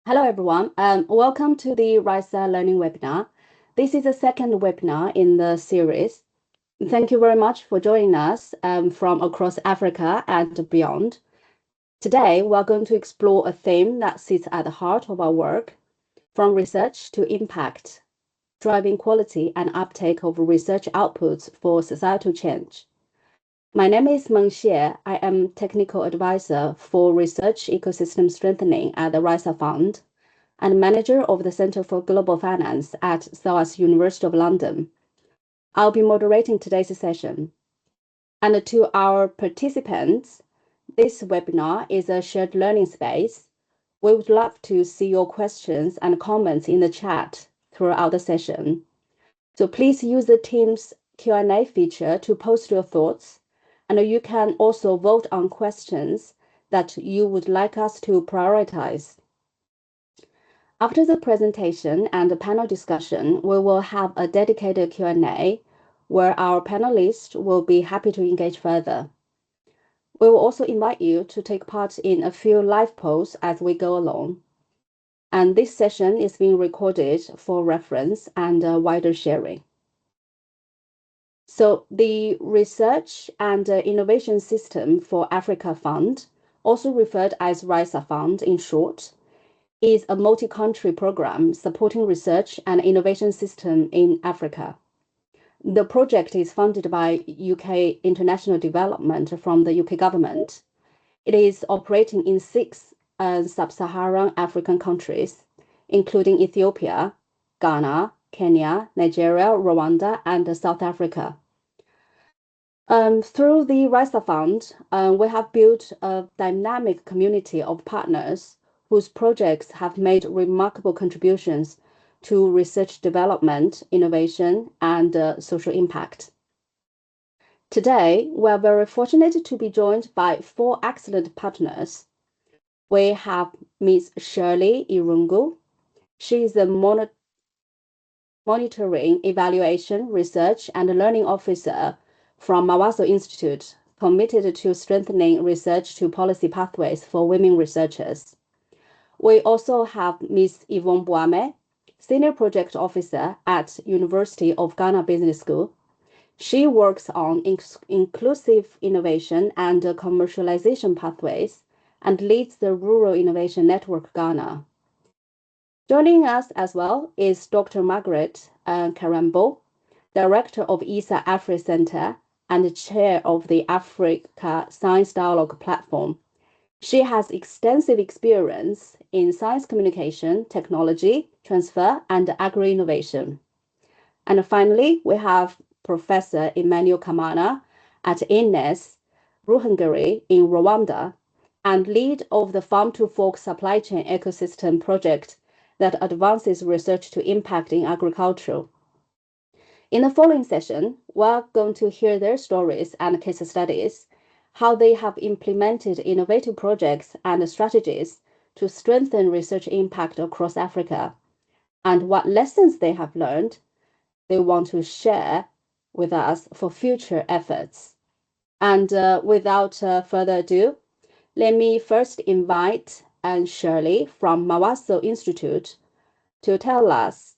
Hello, everyone. Welcome to the RISA Learning webinar. This is the second webinar in the series. Thank you very much for joining us from across Africa and beyond. Today, we're going to explore a theme that sits at the heart of our work, from research to impact, driving quality and uptake of research outputs for societal change. My name is Meng Xie. I am Technical Advisor for Research Ecosystem Strengthening at the RISA Fund and Manager of the Center for Global Finance at SOAS University of London. I'll be moderating today's session. And to our participants, this webinar is a shared learning space. We would love to see your questions and comments in the chat throughout the session. So please use the Teams Q&A feature to post your thoughts, and you can also vote on questions that you would like us to prioritize. After the presentation and the panel discussion, we will have a dedicated Q&A where our panelists will be happy to engage further. We will also invite you to take part in a few live polls as we go along. And this session is being recorded for reference and wider sharing. So the Research and Innovation System for Africa Fund, also referred as RISA Fund in short, is a multi-country program supporting research and innovation system in Africa. The project is funded by UK International Development from the UK government. It is operating in 6 sub-Saharan African countries, including Ethiopia, Ghana, Kenya, Nigeria, Rwanda, and South Africa. Through the RISA Fund, we have built a dynamic community of partners whose projects have made remarkable contributions to research development, innovation, and social impact. Today, we are very fortunate to be joined by 4 excellent partners. We have Ms. Shirley Irungu. She is the Monitoring, Evaluation, Research, and Learning Officer from Mawazo Institute, committed to strengthening research to policy pathways for women researchers. We also have Ms. Buame, Senior Project Officer at University of Ghana Business School. She works on inclusive innovation and commercialization pathways and leads the Rural Innovation Network Ghana. Joining us as well is Dr. Margaret Karembu, Director of ISAAA-AfriCenter and Chair of the Africa Science Dialogue Platform. She has extensive experience in science communication, technology, transfer, and agri-innovation. And finally, we have Professor Emmanuel Kamana at INES-Ruhengeri in Rwanda and lead of the farm-to-fork supply chain ecosystem project that advances research to impact in agriculture. In the following session, we're going to hear their stories and case studies, how they have implemented innovative projects and strategies to strengthen research impact across Africa, and what lessons they have learned they want to share with us for future efforts. And without further ado, let me first invite Shirley from Mawazo Institute to tell us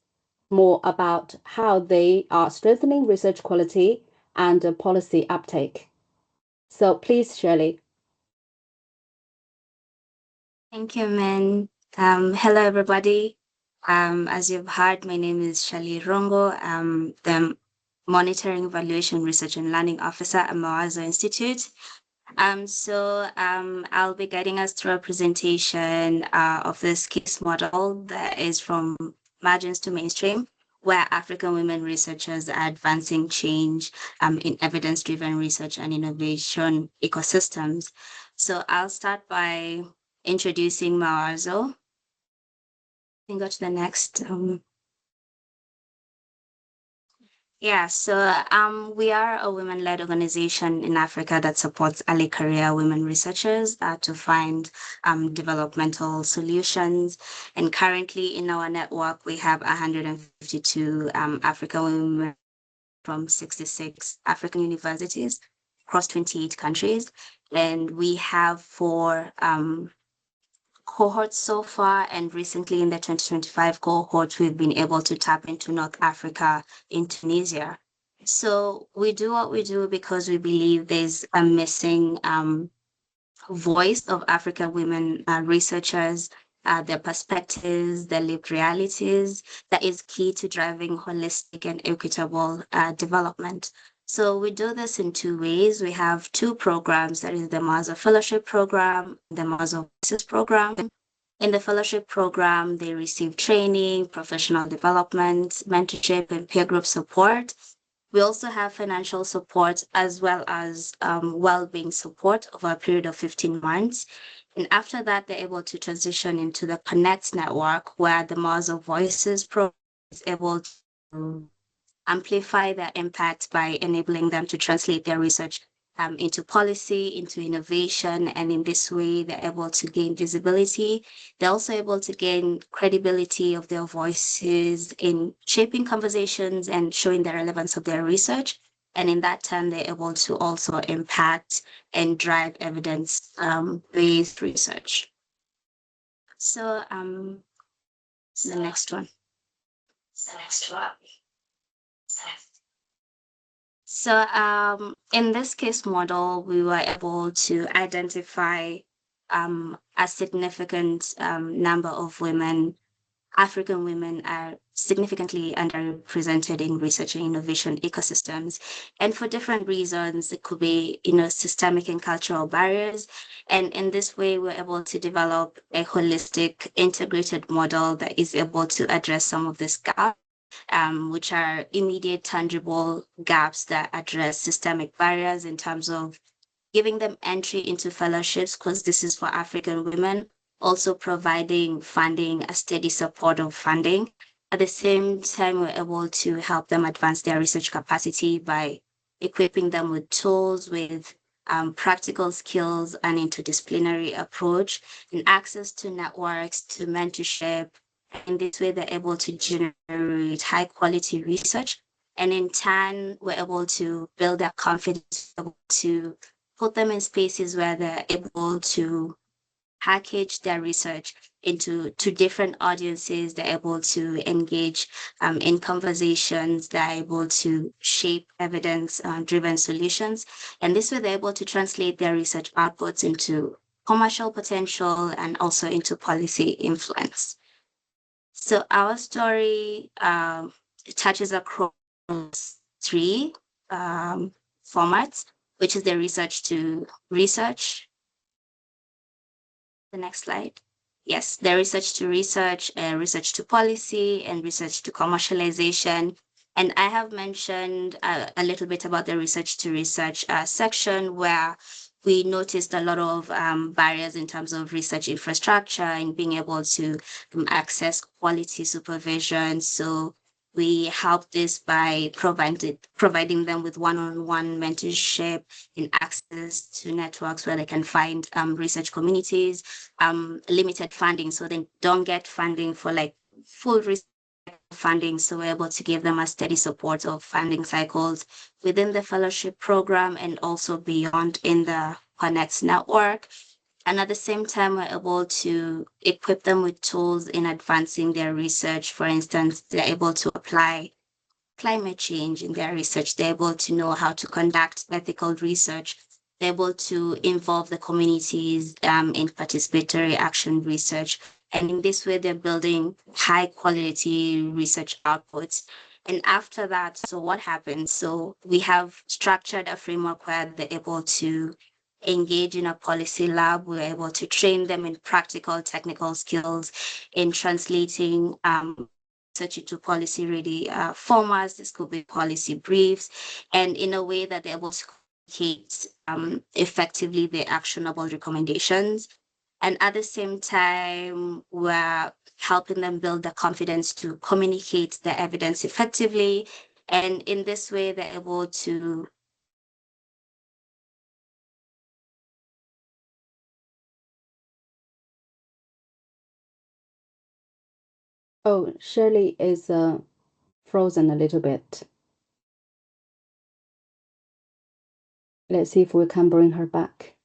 more about how they are strengthening research quality and policy uptake. So please, Shirley. Thank you, Min. Hello, everybody. As you've heard, my name is Shirley Irungu. I'm the Monitoring, Evaluation, Research and Learning Officer at Mawazo Institute. I'll be guiding us through a presentation of this case model that is from margins to mainstream, where African women researchers are advancing change in evidence-driven research and innovation ecosystems. So I'll start by introducing Mawazo. You can go to the next. We are a women-led organization in Africa that supports early career women researchers to find developmental solutions. And currently in our network, we have 152 African women from 66 African universities across 28 countries. And we have 4 cohorts so far, and recently in the 2025 cohort, we've been able to tap into North Africa, in Tunisia. So we do what we do because we believe there's a missing voice of African women researchers, their perspectives, their lived realities, that is key to driving holistic and equitable development. So we do this in two ways. We have two programs, that is the Mawazo Fellowship Program, the Mawazo Voices Program. In the fellowship program, they receive training, professional development, mentorship, and peer group support. We also have financial support as well as well-being support over a period of 15 months. And after that, they're able to transition into the Connect network, where the Mawazo Voices program is able to amplify their impact by enabling them to translate their research into policy, into innovation, and in this way, they're able to gain visibility. They're also able to gain credibility of their voices in shaping conversations and showing the relevance of their research. And in that turn, they're able to also impact and drive evidence-based research. So the next one. The next one. So in this case model, we were able to identify a significant number of women. African women are significantly underrepresented in research and innovation ecosystems. And for different reasons, it could be, systemic and cultural barriers. And in this way, we're able to develop a holistic, integrated model that is able to address some of these gaps, which are immediate, tangible gaps that address systemic barriers in terms of giving them entry into fellowships, because this is for African women, also providing funding, a steady support of funding. At the same time, we're able to help them advance their research capacity by equipping them with tools, with practical skills, and interdisciplinary approach, and access to networks, to mentorship. In this way, they're able to generate high quality research. And in turn, we're able to build their confidence, to put them in spaces where they're able to package their research into different audiences. They're able to engage in conversations. They're able to shape evidence-driven solutions. And this way, they're able to translate their research outputs into commercial potential and also into policy influence. So our story touches across three formats, which is the research to research. The next slide. Yes, the research to research, research to policy, and research to commercialization. And I have mentioned a little bit about the research to research section, where we noticed a lot of barriers in terms of research infrastructure and being able to access quality supervision. So we help this by providing them with one-on-one mentorship and access to networks where they can find research communities, limited funding, so they don't get funding for like full research funding. So we're able to give them a steady support of funding cycles within the fellowship program and also beyond in the Connect network. And at the same time, we're able to equip them with tools in advancing their research. For instance, they're able to apply climate change in their research. They're able to know how to conduct ethical research. They're able to involve the communities in participatory action research. And in this way, they're building high quality research outputs. And after that, so what happens? So we have structured a framework where they're able to engage in a policy lab. We're able to train them in practical technical skills in translating research into policy ready formats. This could be policy briefs, and in a way that they're able to communicate effectively the actionable recommendations. And at the same time, we're helping them build the confidence to communicate the evidence effectively. And in this way, they're able to Oh, Shirley is frozen a little bit. Let's see if we can bring her back.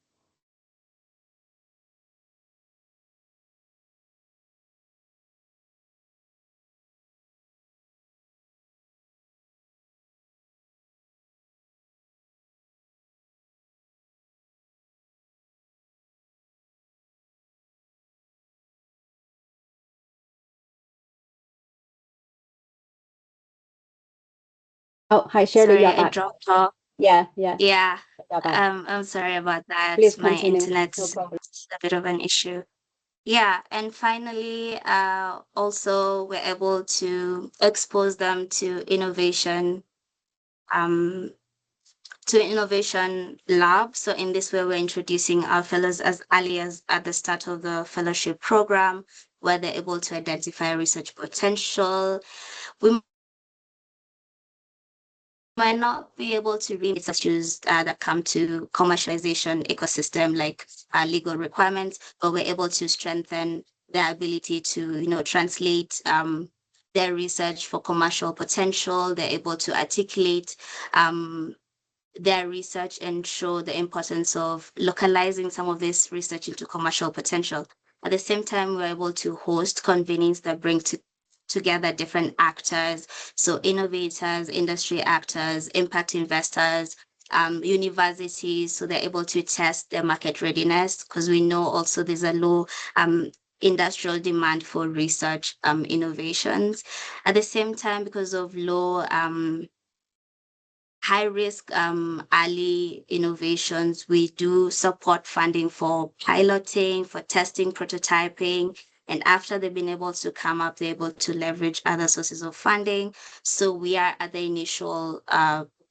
Oh, hi, Shirley, Sorry, you're I back. dropped off. Yeah, yeah, Yeah, you're back. I'm sorry about that. Please My continue. No internet's problem. a bit of an issue. Yeah, and finally, also we're able to expose them um, to innovation lab. So in this way, we're introducing our fellows as early as at the start of the fellowship program, where they're able to identify research potential. We might not be able to read issues that come to commercialization ecosystem, like legal requirements, but we're able to strengthen their ability to, translate their research for commercial potential. They're able to articulate their research and show the importance of localizing some of this research into commercial potential. At the same time, we're able to host convenings that bring together different actors, so innovators, industry actors, impact investors, universities, so they're able to test their market readiness, because we know also there's a low industrial demand for research innovations. At the same time, because of low high risk early innovations, we do support funding for piloting, for testing, prototyping. And after they've been able to come up, they're able to leverage other sources of funding. So we are at the initial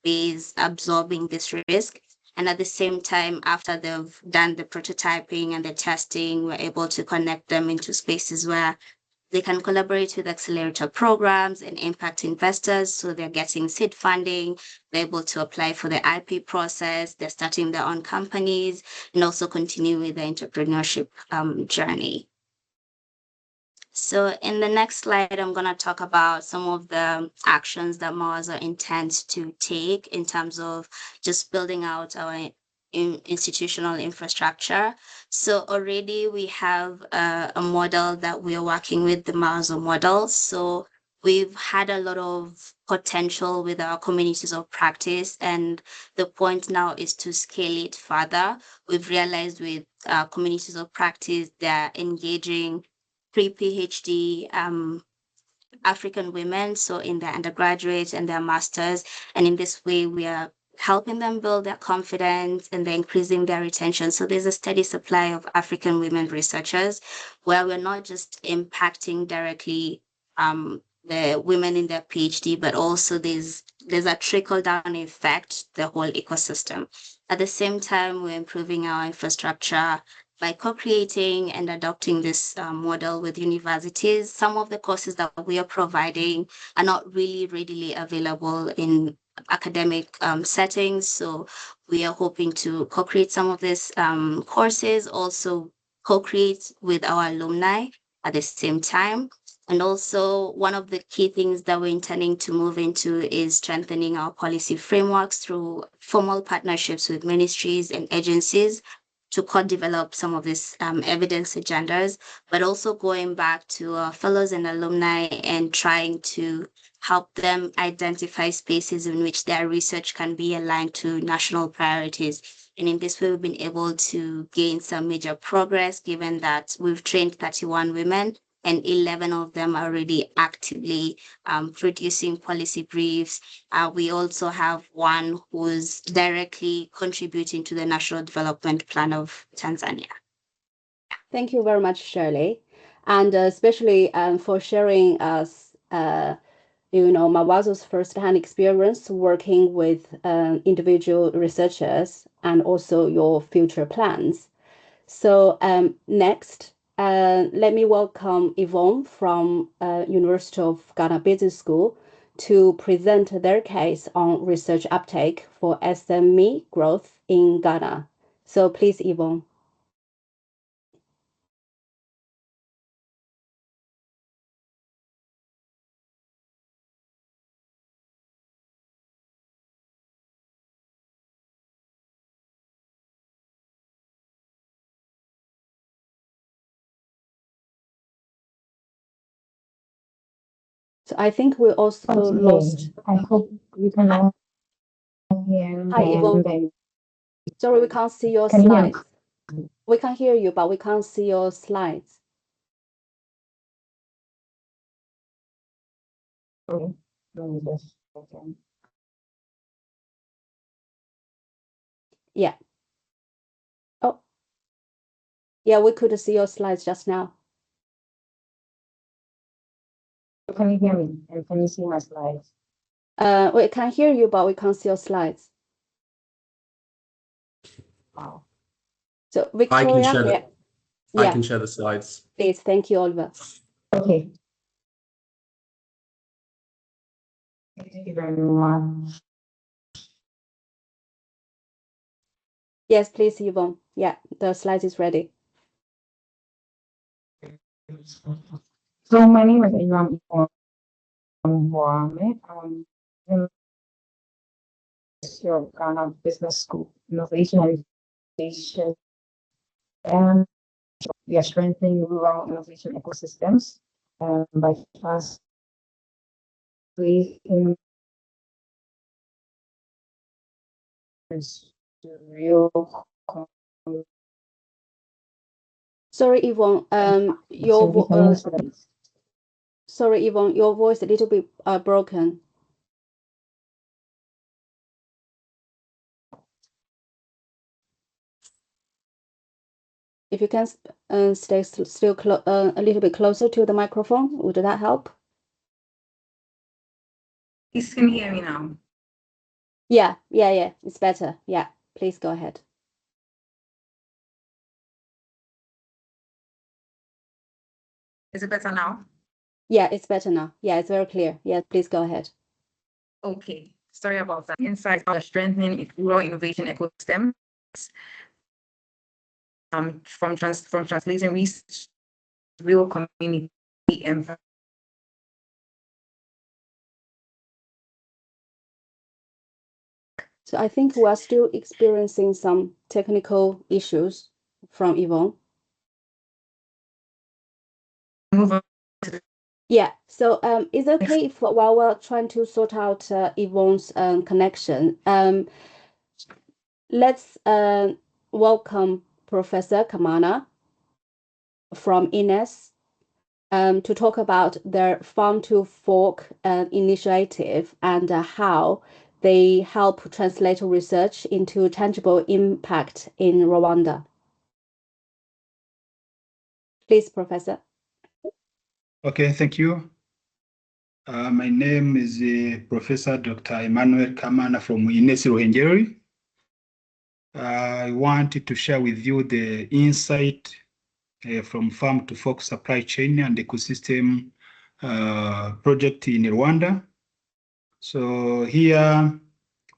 phase absorbing this risk. And at the same time, after they've done the prototyping and the testing, we're able to connect them into spaces where they can collaborate with accelerator programs and impact investors. So they're getting seed funding, they're able to apply for the IP process, they're starting their own companies, and also continue with the entrepreneurship journey. So in the next slide, I'm going to talk about some of the actions that Mawazo intends to take in terms of just building out our institutional infrastructure. So already we have a model that we are working with, the Mawazo model. So we've had a lot of potential with our communities of practice, and the point now is to scale it further. We've realized with communities of practice, they're engaging pre-PhD African women, so in their undergraduate and their masters. And in this way, we are helping them build their confidence and they're increasing their retention. So there's a steady supply of African women researchers where we're not just impacting directly the women in their PhD, but also there's a trickle down effect, the whole ecosystem. At the same time, we're improving our infrastructure by co-creating and adopting this model with universities. Some of the courses that we are providing are not really readily available in academic settings. So we are hoping to co-create some of these courses, also co-create with our alumni at the same time. And also, one of the key things that we're intending to move into is strengthening our policy frameworks through formal partnerships with ministries and agencies to co-develop some of these evidence agendas, but also going back to fellows and alumni and trying to help them identify spaces in which their research can be aligned to national priorities. And in this way, we've been able to gain some major progress, given that we've trained 31 women and 11 of them are already actively producing policy briefs. We also have one who's directly contributing to the National Development Plan of Tanzania. Thank you very much, Shirley, and especially for sharing us, Mawazo's first-hand experience working with individual researchers and also your future plans. So next, let me welcome Yvonne from University of Ghana Business School to present their case on research uptake for SME growth in Ghana. So please, Yvonne. So I think we also lost. I hope you can all hear Hi, Yvonne. me. Sorry, we can't see your Can you hear me? slides. We can hear you, but we can't see your slides. Let me just Yeah. Oh, yeah, we could see your slides just now. Can you hear me? And can you see my slides? We can hear you, but we can't see your slides. Wow. So Victoria, I can share the slides. Please, thank you, Oliver. Okay. Thank you very much. Yes, please, Yvonne. Yeah, the slide is ready. So my name is Eyram from Buame. In your Ghana Business School, Innovation and Education, and we are strengthening rural innovation ecosystems by translating real. Sorry, Yvonne. Sorry, Yvonne. Your voice a little bit broken. If you can stay still a little bit closer to the microphone, would that help? You can hear me now. Yeah, it's better. Yeah, please go ahead. Is it better now? Yeah, it's better now. Yeah, it's very clear. Yeah, please go ahead. Okay, sorry about that. Insights are strengthening rural innovation ecosystems from translating research, real community impact. So I think we are still experiencing some technical issues from Yvonne. Move on. Yeah, so is it okay if while we're trying to sort out Yvonne's connection, let's welcome Professor Kamana from INES to talk about their Farm to Fork initiative and how they help translate research into tangible impact in Rwanda. Please, Professor. Okay, thank you. My name is Professor Dr. Emmanuel Kamana from INES-Ruhengeri. I wanted to share with you the insight from farm to fork supply chain and ecosystem project in Rwanda. So here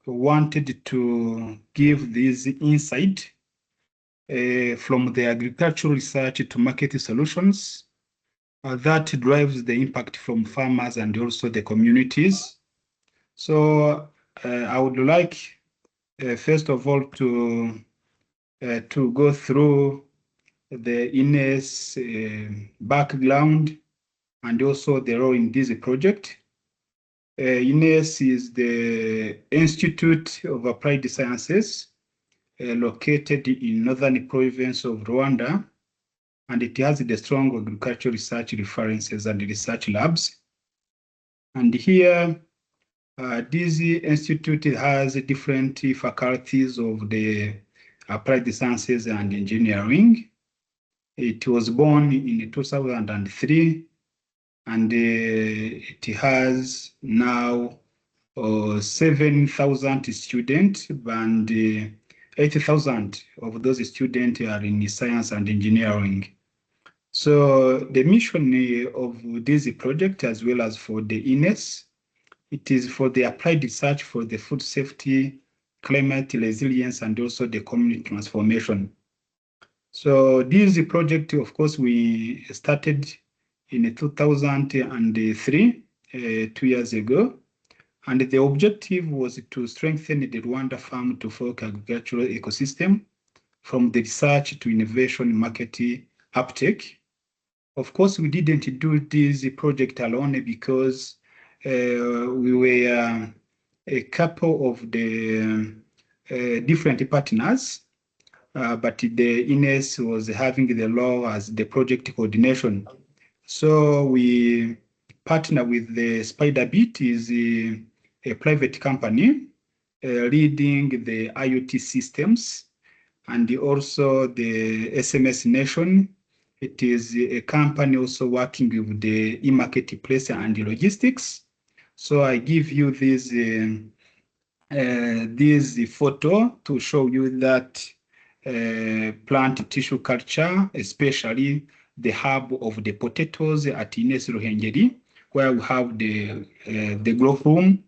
we wanted to give this insight from the agricultural research to market solutions that drives the impact from farmers and also the communities. So I would like, first of all, to go through the INES background and also the role in this project. INES is the Institute of Applied Sciences located in northern province of Rwanda, and it has the strong agricultural research references and research labs. And here, this institute has different faculties of the applied sciences and engineering. It was born in 2003, and it has now 7,000 students, and 80,000 of those students are in science and engineering. So the mission of this project, as well as for the INES, it is for the applied research for the food safety, climate resilience, and also the community transformation. So this project, of course, we started in 2003, 2 years ago. And the objective was to strengthen the Rwanda farm to fork agricultural ecosystem from the research to innovation market uptake. Of course, we didn't do this project alone because we were a couple of the different partners, but the INES was having the role as the project coordination. So we partner with the Spiderbit, is a private company leading the IoT systems and also the SMS Nation. It is a company also working with the e-marketplace and the logistics. So I give you this photo to show you that plant tissue culture, especially the hub of the potatoes at INES-Ruhengeri, where we have the growth room,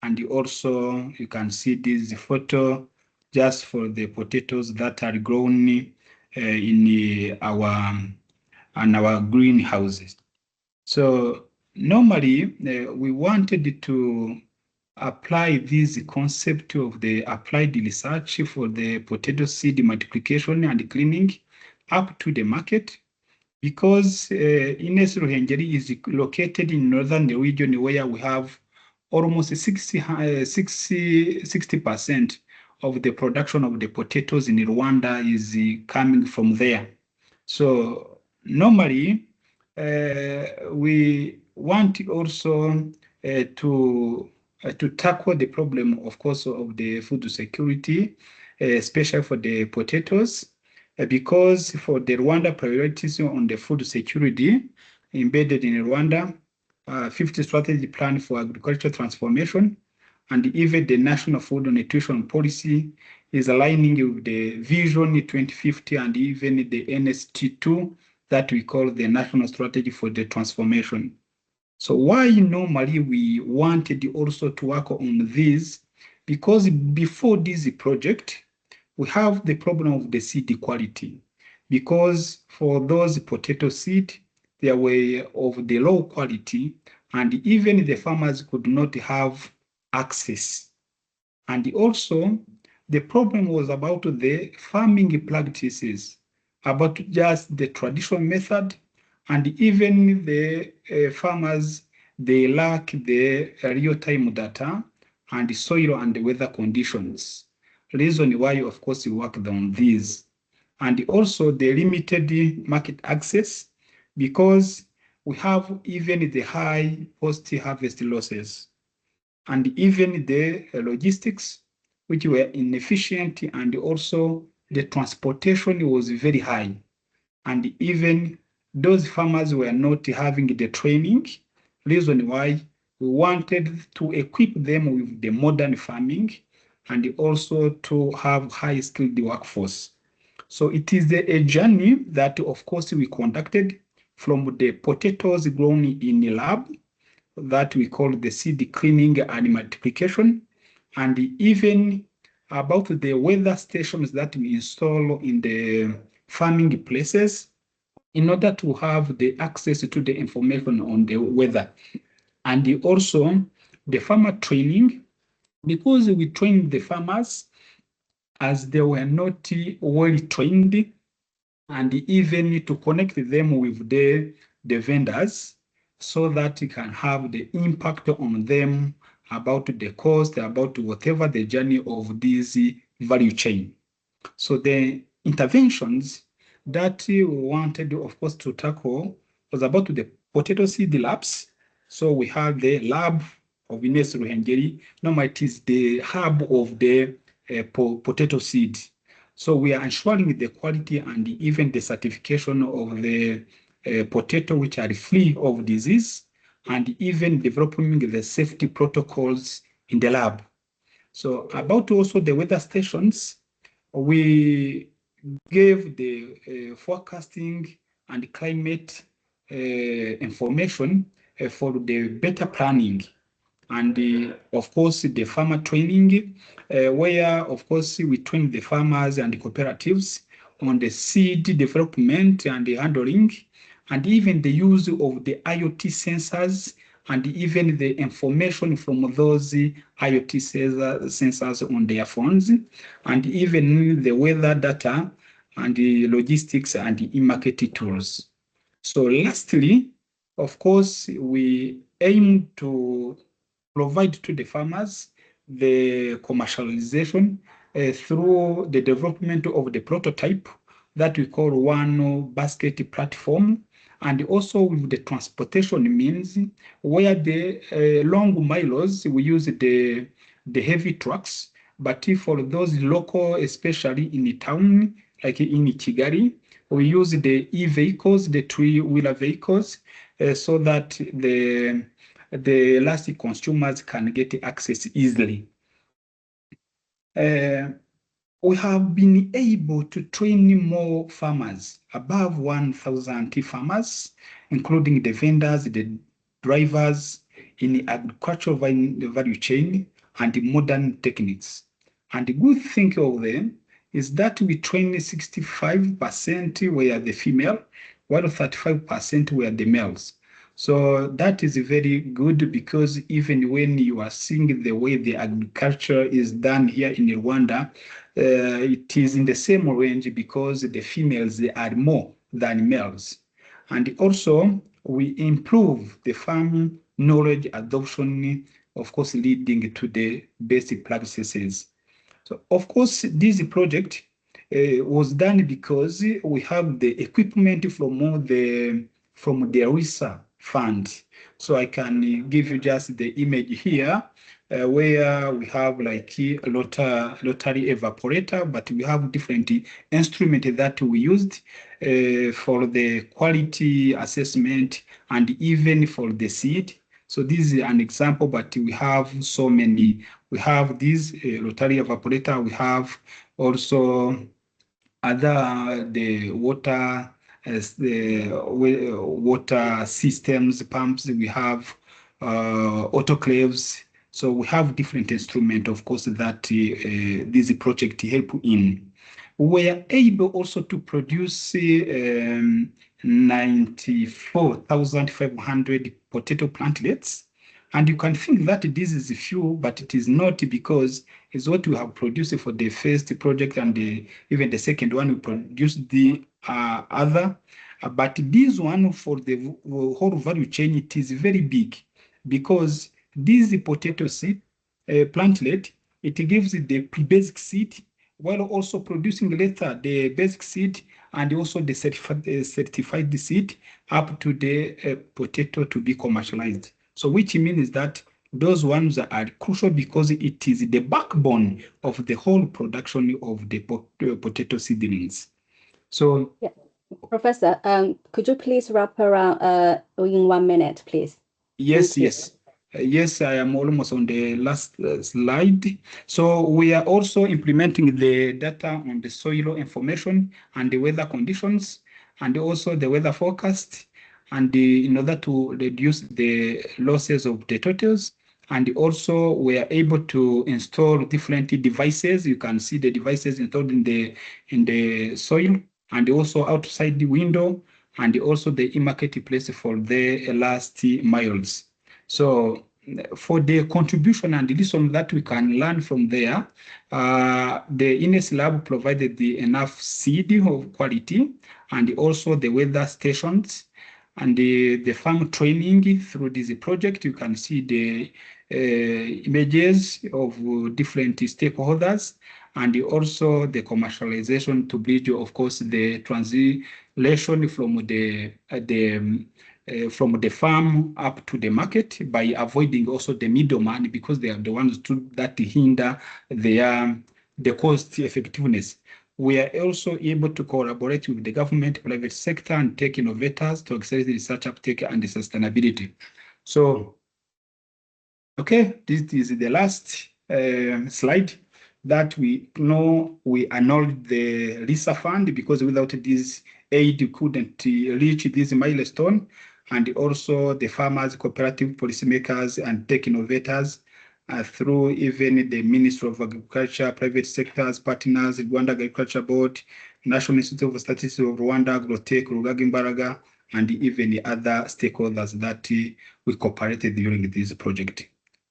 and also you can see this photo just for the potatoes that are grown in our greenhouses. So normally we wanted to apply this concept of the applied research for the potato seed multiplication and cleaning up to the market, because INES-Ruhengeri is located in northern region where we have almost 60% of the production of the potatoes in Rwanda is coming from there. So normally we want also to tackle the problem, of course, of the food security, especially for the potatoes, because for the Rwanda priorities on the food security embedded in Rwanda, 50 strategy plan for agricultural transformation, and even the national food and nutrition policy is aligning with the Vision 2050 and even the NST2 that we call the National Strategy for the Transformation. So why normally we wanted also to work on this? Because before this project, we have the problem of the seed quality. Because for those potato seed, they were of the low quality, and even the farmers could not have access. And also, the problem was about the farming practices, about just the traditional method, and even the farmers, they lack the real-time data and the soil and the weather conditions. Reason why, of course, we worked on these. And also the limited market access, because we have even the high post-harvest losses, and even the logistics, which were inefficient, and also the transportation was very high. And even those farmers were not having the training, reason why we wanted to equip them with the modern farming and also to have high-skilled workforce. So it is a journey that, of course, we conducted from the potatoes grown in the lab that we call the seed cleaning and multiplication, and even about the weather stations that we install in the farming places in order to have the access to the information on the weather. And also the farmer training, because we trained the farmers as they were not well trained, and even to connect them with the vendors so that it can have the impact on them about the cost, about whatever the journey of this value chain. So the interventions that we wanted, of course, to tackle was about the potato seed labs. So we have the lab of INES-Ruhengeri. Normally it is the hub of the potato seed. So we are ensuring the quality and even the certification of the potato which are free of disease, and even developing the safety protocols in the lab. So about also the weather stations, we gave the forecasting and climate information for the better planning, and of course the farmer training, where of course we train the farmers and the cooperatives on the seed development and the handling, and even the use of the IoT sensors and even the information from those IoT sensors on their phones, and even the weather data and the logistics and the e-market tools. So lastly, of course, we aim to provide to the farmers the commercialization through the development of the prototype that we call one basket platform, and also with the transportation means where the long miles we use the heavy trucks But for those local, especially in the town, like in Kigali, we use the e-vehicles, the three-wheeler vehicles, so that the last consumers can get access easily. We have been able to train more farmers, above 1,000 farmers, including the vendors, the drivers in the agricultural value chain and the modern techniques. And the good thing of them is that we train 65% were the female, while 35% were the males. So that is very good, because even when you are seeing the way the agriculture is done here in Rwanda, it is in the same range, because the females, they are more than males. And also, we improve the farm knowledge adoption, of course, leading to the basic practices. So, of course, this project was done because we have the equipment from the RISA fund. So I can give you just the image here, where we have like a rotary evaporator, but we have different instruments that we used for the quality assessment and even for the seed. So this is an example, but we have so many. We have this rotary evaporator. We have also other the water as the water systems, pumps. We have autoclaves. So we have different instruments, of course, that this project help in. We are able also to produce 94,500 potato plantlets. And you can think that this is few, but it is not, because it's what we have produced for the first project, and even the second one, we produced the other. But this one, for the whole value chain, it is very big, because this potato seed plantlet, it gives the basic seed, while also producing later the basic seed and also the certified seed up to the potato to be commercialized. So which means that those ones are crucial, because it is the backbone of the whole production of the potato seedlings. So, yeah. Professor, could you please wrap around in 1 minute, please? Yes, yes. Yes, I am almost on the last slide. So we are also implementing the data on the soil information and the weather conditions, and also the weather forecast, and in order to reduce the losses of the turtles. And also we are able to install different devices. You can see the devices installed in the soil, and also outside the window, and also the e-marketplace for the last miles. So for the contribution and the lesson that we can learn from there, the INES lab provided enough seed of quality, and also the weather stations, and the farm training through this project. You can see the images of different stakeholders, and also the commercialization to bridge, of course, the translation from the farm up to the market, by avoiding also the middleman, because they are the ones that hinder the cost effectiveness. We are also able to collaborate with the government, private sector, and tech innovators to accelerate the research uptake and the sustainability. So, okay, this is the last slide that we know we acknowledge the RISA fund, because without this aid, you couldn't reach this milestone, and also the farmers, cooperative policymakers, and tech innovators, through even the Ministry of Agriculture, private sectors, partners, Rwanda Agriculture Board, National Institute of Statistics of Rwanda, Uptake, Rugaga, and even the other stakeholders that we cooperated during this project.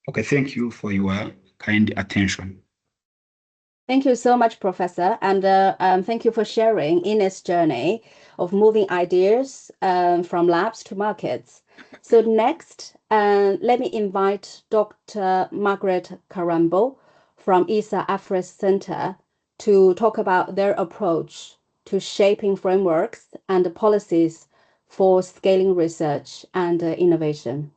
Okay, thank you for your kind attention. Thank you so much, Professor, and thank you for sharing INES' journey of moving ideas from labs to markets. So next, let me invite Dr. Margaret Karembu from ISAAA-AfriCenter to talk about their approach to shaping frameworks and policies for scaling research and innovation.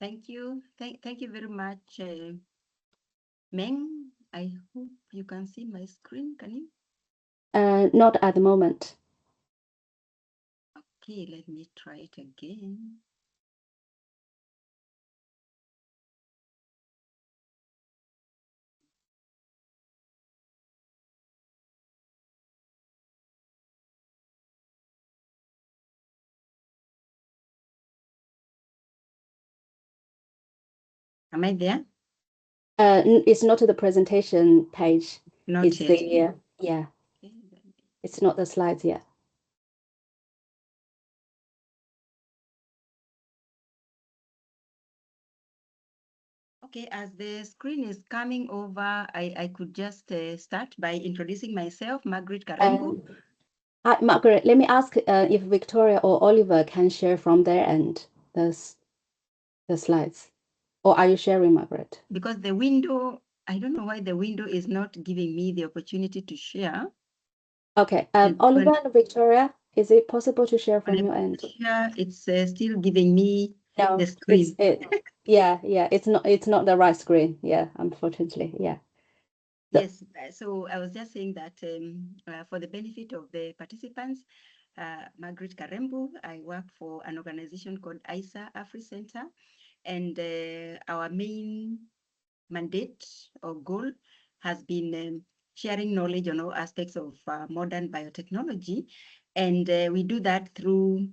Thank you. Thank you very much, Meng. I hope you can see my screen. Can you? Not at the moment. Okay, let me try it again. Am I there? It's not the presentation page. Not it's yet. the yeah. Okay, It's not the slides yet. Okay, as the screen is coming over, I could just start by introducing myself, Margaret Karembu. Margaret, let me ask if Victoria or Oliver can share from their end the slides. Or are you sharing, Margaret? Because the window, I don't know why the window is not giving me the opportunity to share. Okay, Oliver and Victoria, is it possible to share from your end? Here, it's still giving me the screen. Yeah, it's not the right screen. Yeah, unfortunately, yeah. Yes, so I was just saying that for the benefit of the participants, Margaret Karembu, I work for an organization called ISAAA-AfriCenter, and our main mandate or goal has been sharing knowledge on all aspects of modern biotechnology. And we do that through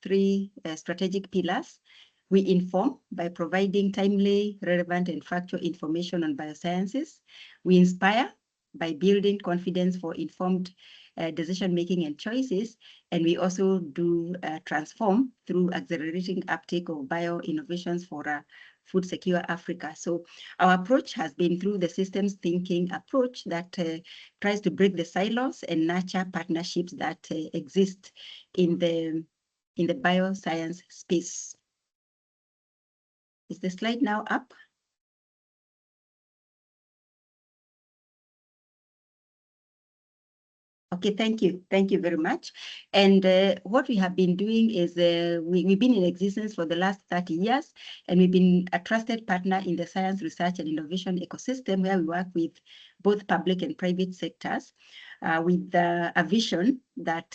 three strategic pillars. We inform by providing timely, relevant, and factual information on biosciences. We inspire by building confidence for informed decision-making and choices. And we also do transform through accelerating uptake of bio-innovations for food secure Africa. So our approach has been through the systems thinking approach that tries to break the silos and nurture partnerships that exist in the bioscience space. Is the slide now up? Okay, thank you. Thank you very much. And what we have been doing is we've been in existence for the last 30 years, and we've been a trusted partner in the science, research, and innovation ecosystem where we work with both public and private sectors with a vision that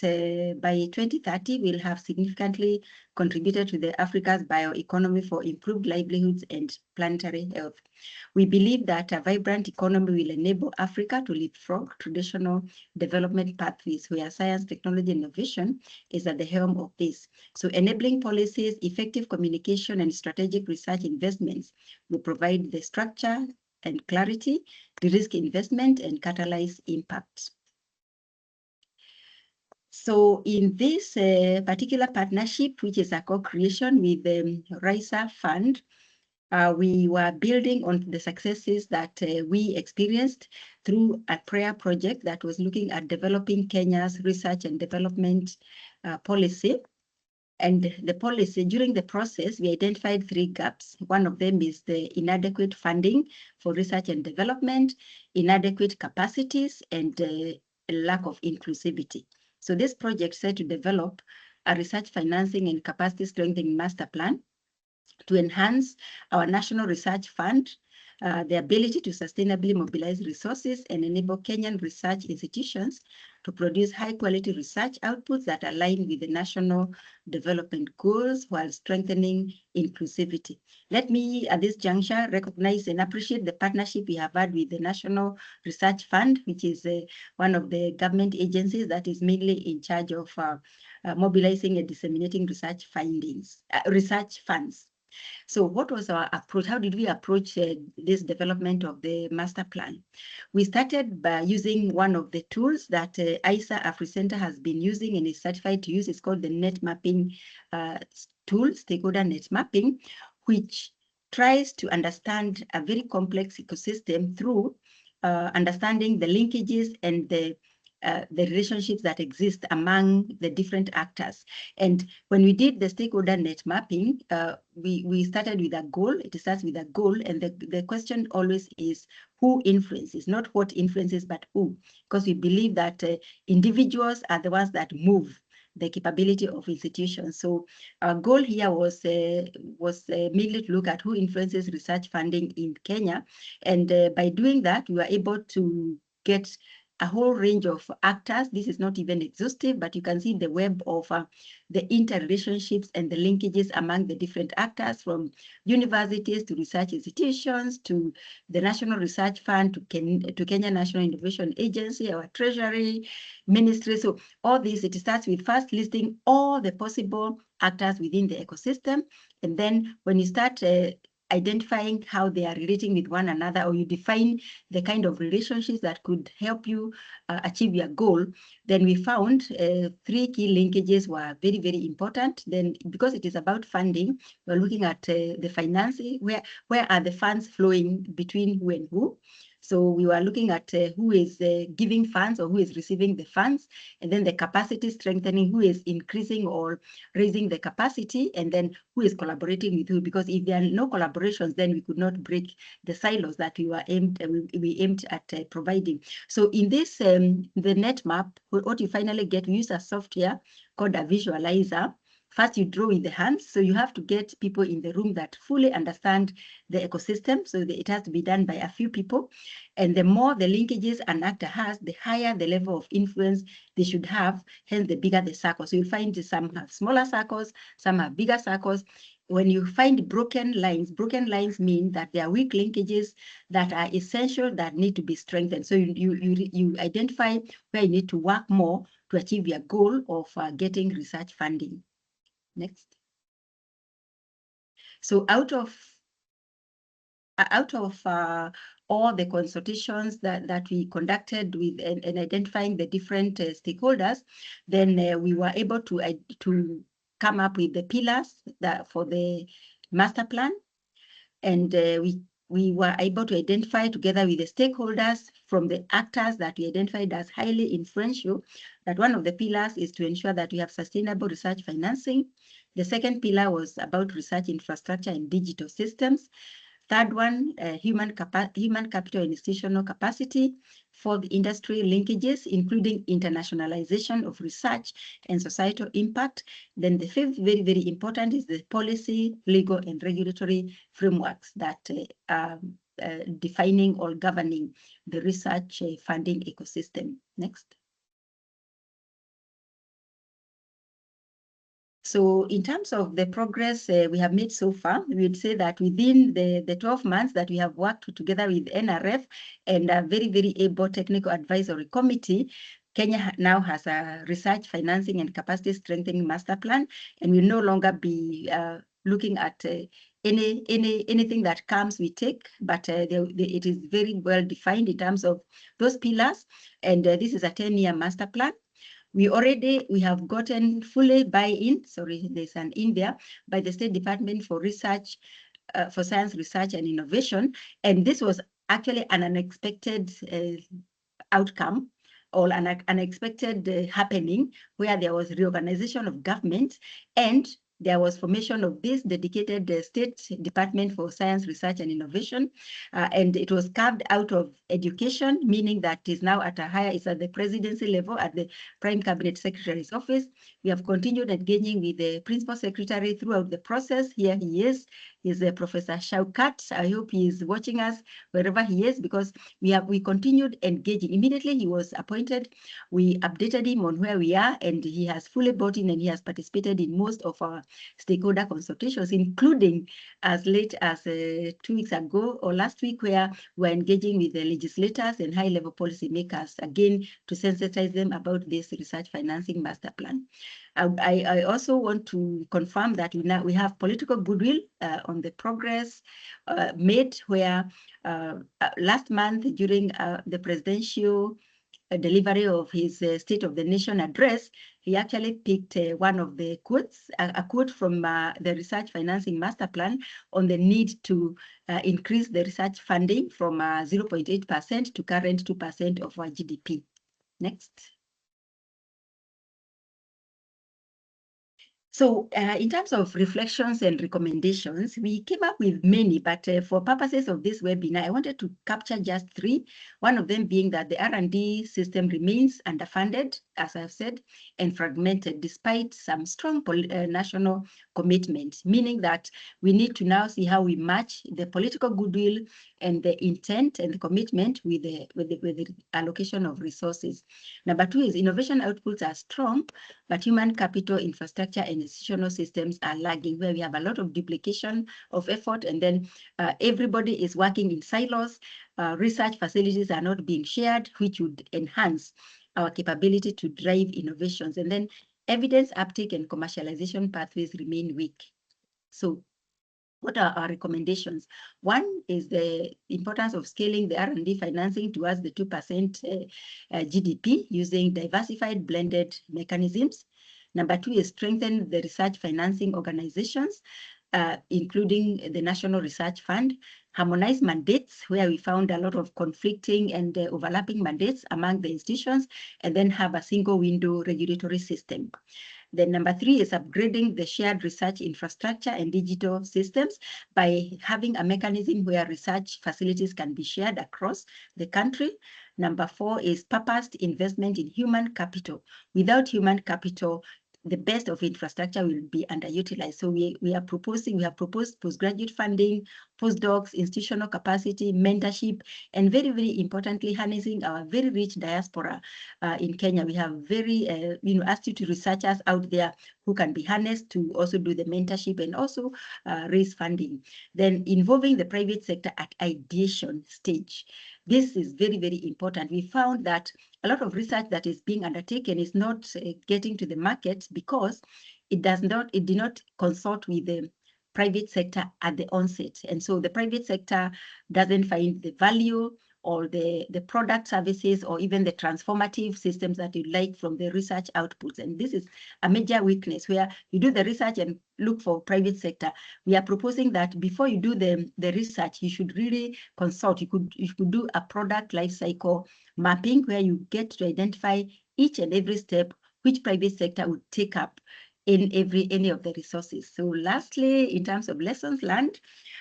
by 2030, we'll have significantly contributed to the Africa's bioeconomy for improved livelihoods and planetary health. We believe that a vibrant economy will enable Africa to leapfrog traditional development pathways where science, technology, and innovation is at the helm of this. So enabling policies, effective communication, and strategic research investments will provide the structure and clarity, de-risk investment, and catalyze impact. So in this particular partnership, which is a co-creation with the RISA Fund, we were building on the successes that we experienced through a prayer project that was looking at developing Kenya's research and development policy. And the policy, during the process, we identified 3 gaps. One of them is the inadequate funding for research and development, inadequate capacities, and a lack of inclusivity. So this project set to develop a research financing and capacity strengthening master plan to enhance our national research fund, the ability to sustainably mobilize resources and enable Kenyan research institutions to produce high-quality research outputs that align with the national development goals while strengthening inclusivity. Let me, at this juncture, recognize and appreciate the partnership we have had with the National Research Fund, which is one of the government agencies that is mainly in charge of mobilizing and disseminating research findings, research funds. So what was our approach? How did we approach this development of the master plan? We started by using one of the tools that ISAAA-AfriCenter has been using and is certified to use. It's called the net mapping tool, stakeholder net mapping, which tries to understand a very complex ecosystem through understanding the linkages and the relationships that exist among the different actors. And when we did the stakeholder net mapping, we started with a goal. It starts with a goal, and the question always is who influences, not what influences, but who, because we believe that individuals are the ones that move the capability of institutions. So our goal here was mainly to look at who influences research funding in Kenya. And by doing that, we were able to get a whole range of actors. This is not even exhaustive, but you can see the web of the interrelationships and the linkages among the different actors, from universities to research institutions to the National Research Fund to Kenya National Innovation Agency, our Treasury, Ministry. So all this, it starts with first listing all the possible actors within the ecosystem. And then when you start identifying how they are relating with one another, or you define the kind of relationships that could help you achieve your goal, then we found 3 key linkages were very, very important. Then because it is about funding, we're looking at the financing, where are the funds flowing between who and who. So we were looking at who is giving funds or who is receiving the funds, and then the capacity strengthening, who is increasing or raising the capacity, and then who is collaborating with who. Because if there are no collaborations, then we could not break the silos that we aimed at providing. So in this, the net map, what you finally get, we use a software called a visualizer. First, you draw with the hands, so you have to get people in the room that fully understand the ecosystem, so it has to be done by a few people. And the more the linkages an actor has, the higher the level of influence they should have, hence the bigger the circle. So you'll find some have smaller circles, some have bigger circles. When you find broken lines mean that there are weak linkages that are essential, that need to be strengthened. So you identify where you need to work more to achieve your goal of getting research funding. Next. So out of all the consultations that we conducted with and identifying the different stakeholders, then we were able to come up with the pillars for the master plan, and we were able to identify together with the stakeholders from the actors that we identified as highly influential, that one of the pillars is to ensure that we have sustainable research financing. The second pillar was about research infrastructure and digital systems. Third one, human capital and institutional capacity. Fourth, industry linkages, including internationalization of research and societal impact. Then the fifth, very, very important, is the policy, legal, and regulatory frameworks that are defining or governing the research funding ecosystem. Next. So in terms of the progress we have made so far, we would say that within the 12 months that we have worked together with NRF and a very, very able technical advisory committee, Kenya now has a research financing and capacity strengthening master plan, and will no longer be looking at anything that comes, we take, but it is very well defined in terms of those pillars, and this is a 10-year master plan. We have gotten fully buy-in, sorry, there's an in there, by the State Department for Research, for Science, Research and Innovation. And this was actually an unexpected outcome, or an unexpected happening, where there was reorganization of government and there was formation of this dedicated State Department for Science, Research and Innovation, and it was carved out of education, meaning that it is now at a higher, it's at the presidency level, at the Prime Cabinet Secretary's office. We have continued engaging with the Principal Secretary throughout the process. Here he is Professor Shaukat. I hope he is watching us wherever he is, because we continued engaging. Immediately he was appointed, we updated him on where we are, and he has fully bought in and he has participated in most of our stakeholder consultations, including as late as 2 weeks ago or last week, where we're engaging with the legislators and high-level policymakers, again, to sensitize them about this research financing master plan. I also want to confirm that we have political goodwill on the progress made, where last month during the presidential delivery of his State of the Nation address, he actually picked one of the quotes, a quote from the research financing master plan on the need to increase the research funding from 0.8% to current 2% of our GDP. Next. So in terms of reflections and recommendations, we came up with many, but for purposes of this webinar, I wanted to capture just 3. One of them being that the R&D system remains underfunded, as I've said, and fragmented despite some strong national commitment, meaning that we need to now see how we match the political goodwill and the intent and the commitment with the allocation of resources. Number 2 is innovation outputs are strong, but human capital, infrastructure, and institutional systems are lagging, where we have a lot of duplication of effort, and then everybody is working in silos. Research facilities are not being shared, which would enhance our capability to drive innovations. And then evidence uptake and commercialization pathways remain weak. So what are our recommendations? One is the importance of scaling the R&D financing towards the 2% GDP using diversified blended mechanisms. Number 2 is strengthen the research financing organizations, including the National Research Fund, harmonize mandates where we found a lot of conflicting and overlapping mandates among the institutions, and then have a single window regulatory system. Then number 3 is upgrading the shared research infrastructure and digital systems by having a mechanism where research facilities can be shared across the country. Number 4 is purposed investment in human capital. Without human capital, the best of infrastructure will be underutilized. So we have proposed postgraduate funding, postdocs, institutional capacity, mentorship, and very, very importantly, harnessing our very rich diaspora in Kenya. We have very astute researchers out there who can be harnessed to also do the mentorship and also raise funding. Then involving the private sector at ideation stage. This is very, very important. We found that a lot of research that is being undertaken is not getting to the market because it did not consult with the private sector at the onset. And so the private sector doesn't find the value or the product services or even the transformative systems that you like from the research outputs. And this is a major weakness where you do the research and look for private sector. We are proposing that before you do the research, you should really consult. You could do a product life cycle mapping where you get to identify each and every step which private sector would take up in any of the resources. So lastly, in terms of lessons learned,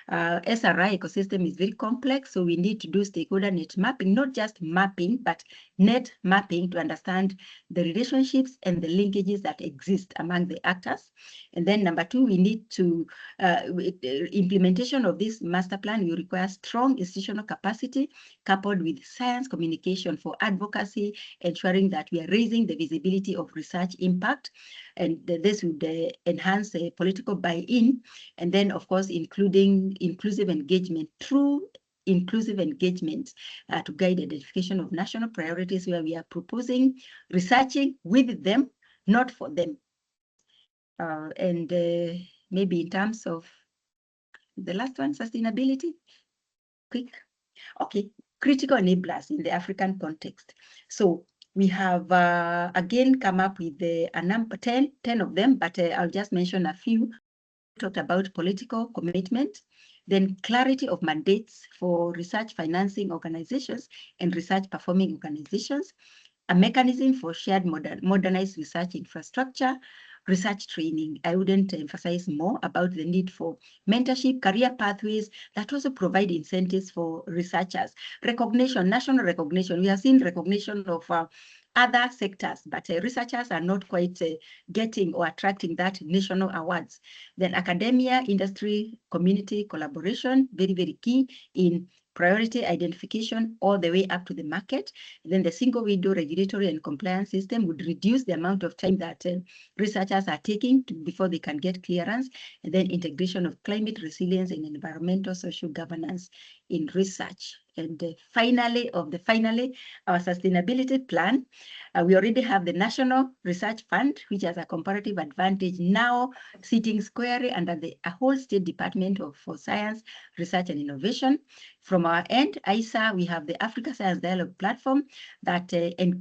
SRI ecosystem is very complex, so we need to do stakeholder net mapping, not just mapping, but net mapping to understand the relationships and the linkages that exist among the actors. And then number 2, we need to, implementation of this master plan will require strong institutional capacity coupled with science communication for advocacy, ensuring that we are raising the visibility of research impact. And this would enhance political buy-in, and then of course including inclusive engagement, true inclusive engagement to guide identification of national priorities, where we are proposing researching with them, not for them. And maybe in terms of the last one, sustainability, quick. Okay, critical enablers in the African context. So we have, again, come up with a number 10 of them, but I'll just mention a few. We talked about political commitment, then clarity of mandates for research financing organizations and research performing organizations, a mechanism for shared modernized research infrastructure, research training. I wouldn't emphasize more about the need for mentorship, career pathways that also provide incentives for researchers. Recognition, national recognition. We have seen recognition of other sectors, but researchers are not quite getting or attracting that national awards. Then academia, industry, community collaboration, very, very key in priority identification all the way up to the market. And then the single window regulatory and compliance system would reduce the amount of time that researchers are taking before they can get clearance. And then integration of climate resilience and environmental social governance in research. And finally, our sustainability plan. We already have the National Research Fund, which has a comparative advantage now sitting squarely under a whole state department for science, research, and innovation. From our end, ISAAA, we have the Africa Science Dialogue platform that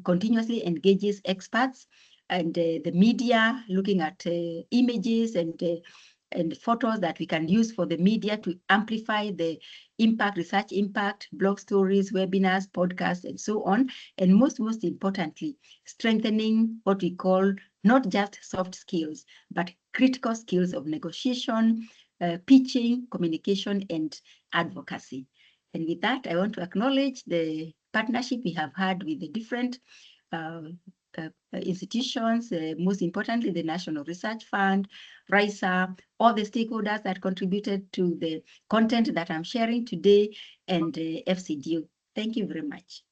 continuously engages experts and the media, looking at images and photos that we can use for the media to amplify the impact, research impact, blog stories, webinars, podcasts, and so on. And most importantly, strengthening what we call not just soft skills, but critical skills of negotiation, pitching, communication, and advocacy. And with that, I want to acknowledge the partnership we have had with the different institutions, most importantly, the National Research Fund, ISAAA, all the stakeholders that contributed to the content that I'm sharing today, and FCDU. Thank you very much.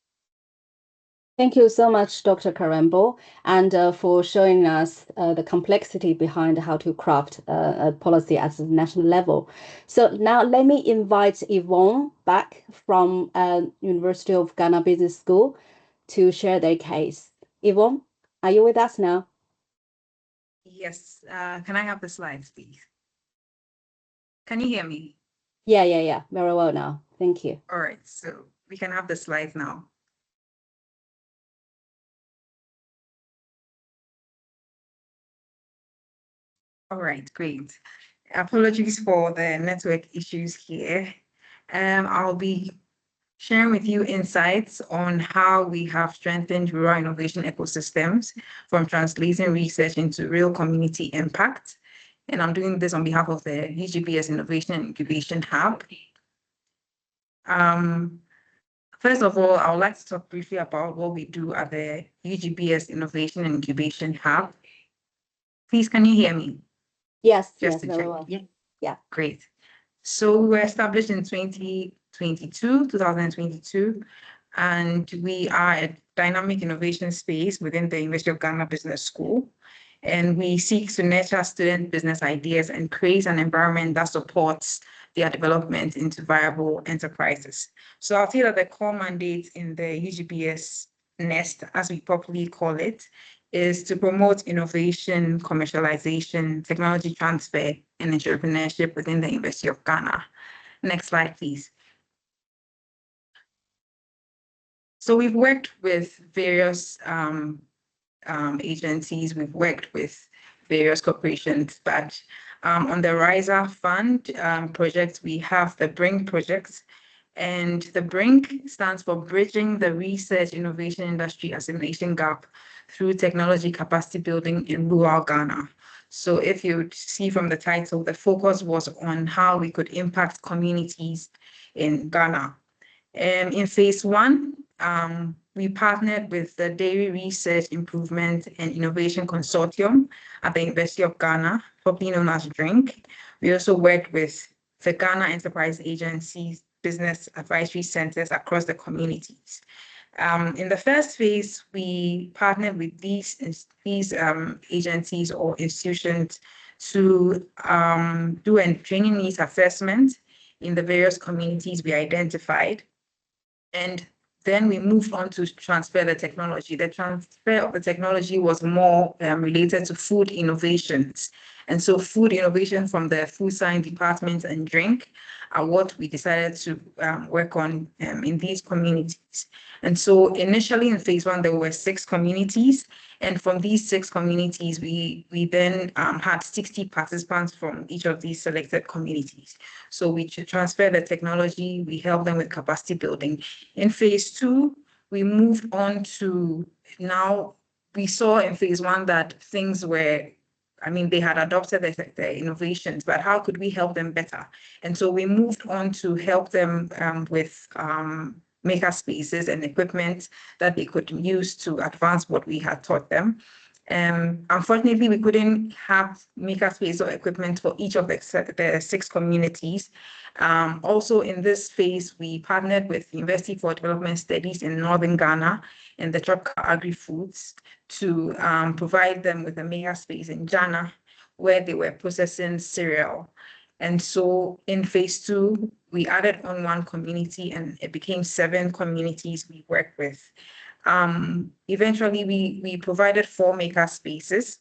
Thank you so much, Dr. Karembu, and for showing us the complexity behind how to craft a policy at the national level. So now let me invite Yvonne back from University of Ghana Business School to share their case. Yvonne, are you with us now? Yes. Can I have the slides, please? Can you hear me? Yeah. Very well now. Thank you. All right. So we can have the slides now. All right, great. Apologies for the network issues here. I'll be sharing with you insights on how we have strengthened rural innovation ecosystems from translating research into real community impact. And I'm doing this on behalf of the UGBS Innovation and Incubation Hub. First of all, I would like to talk briefly about what we do at the UGBS Innovation and Incubation Hub. Please, can you hear me? Yes, Just yes, very well. Yeah. Great. So we were established in 2022, and we are a dynamic innovation space within the University of Ghana Business School. And we seek to nurture student business ideas and create an environment that supports their development into viable enterprises. So I'll say that the core mandate in the UGBS NEST, as we popularly call it, is to promote innovation, commercialization, technology transfer, and entrepreneurship within the University of Ghana. Next slide, please. So we've worked with various agencies, we've worked with various corporations, but on the RISA Fund project, we have the BRINC project, and the BRINC stands for Bridging the Research Innovation Industry Assimilation Gap through Technology Capacity Building in Rural Ghana. So if you see from the title, the focus was on how we could impact communities in Ghana. In phase one, we partnered with the Dairy Research Improvement and Innovation Consortium at the University of Ghana, popularly known as DRINC. We also worked with the Ghana Enterprise Agency's business advisory centers across the communities. In the first phase, we partnered with these agencies or institutions to do a training needs assessment in the various communities we identified. And then we moved on to transfer the technology. The transfer of the technology was more related to food innovations. And so food innovation from the food science department and DRINC are what we decided to work on in these communities. And so initially in phase one, there were 6 communities. And from these 6 communities, we then had 60 participants from each of these selected communities. So we transferred the technology, we helped them with capacity building. In phase 2, we moved on to now, we saw in phase 1 that things were, they had adopted the innovations, but how could we help them better? And so we moved on to help them with maker spaces and equipment that they could use to advance what we had taught them. Unfortunately, we couldn't have maker space or equipment for each of the 6 communities. Also in this phase, we partnered with the University for Development Studies in Northern Ghana and the Tropical Agri-Foods to provide them with a maker space in Jana, where they were processing cereal. And so in phase 2, we added on 1 community and it became 7 communities we work with. Eventually, we provided 4 maker spaces.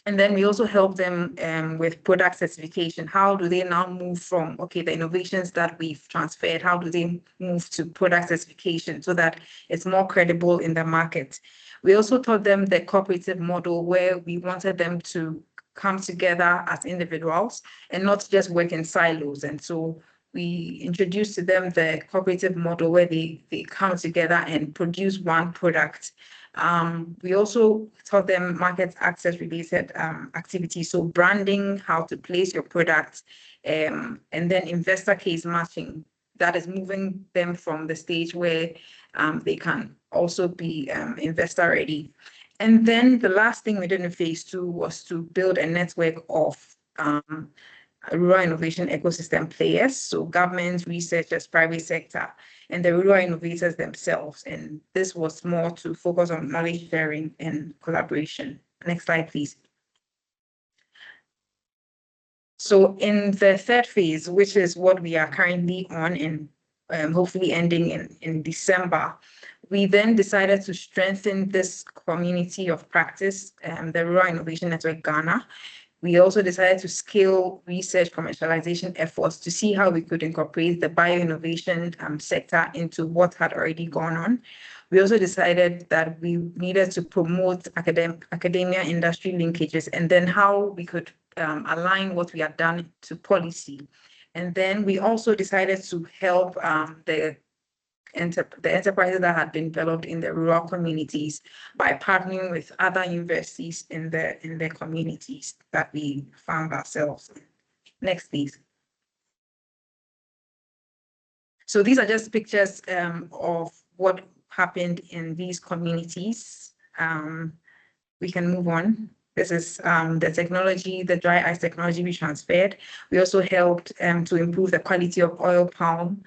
And then we also help them with product certification. How do they now move from, the innovations that we've transferred, how do they move to product certification so that it's more credible in the market? We also taught them the cooperative model where we wanted them to come together as individuals and not just work in silos. And so we introduced to them the cooperative model where they come together and produce one product We also taught them market access related activities, so branding, how to place your product, and then investor case matching. That is moving them from the stage where they can also be investor ready. And then the last thing we did in phase 2 was to build a network of rural innovation ecosystem players, so governments, researchers, private sector, and the rural innovators themselves. And this was more to focus on knowledge sharing and collaboration. Next slide, please. So in the third phase, which is what we are currently on and hopefully ending in December, we then decided to strengthen this community of practice, the Rural Innovation Network Ghana. We also decided to scale research commercialization efforts to see how we could incorporate the bioinnovation sector into what had already gone on. We also decided that we needed to promote academia industry linkages, and then how we could align what we had done to policy. And then we also decided to help the enterprises that had been developed in the rural communities by partnering with other universities in the communities that we found ourselves in. Next, please. So these are just pictures of what happened in these communities. We can move on. This is the technology, the dry ice technology we transferred. We also helped to improve the quality of oil palm,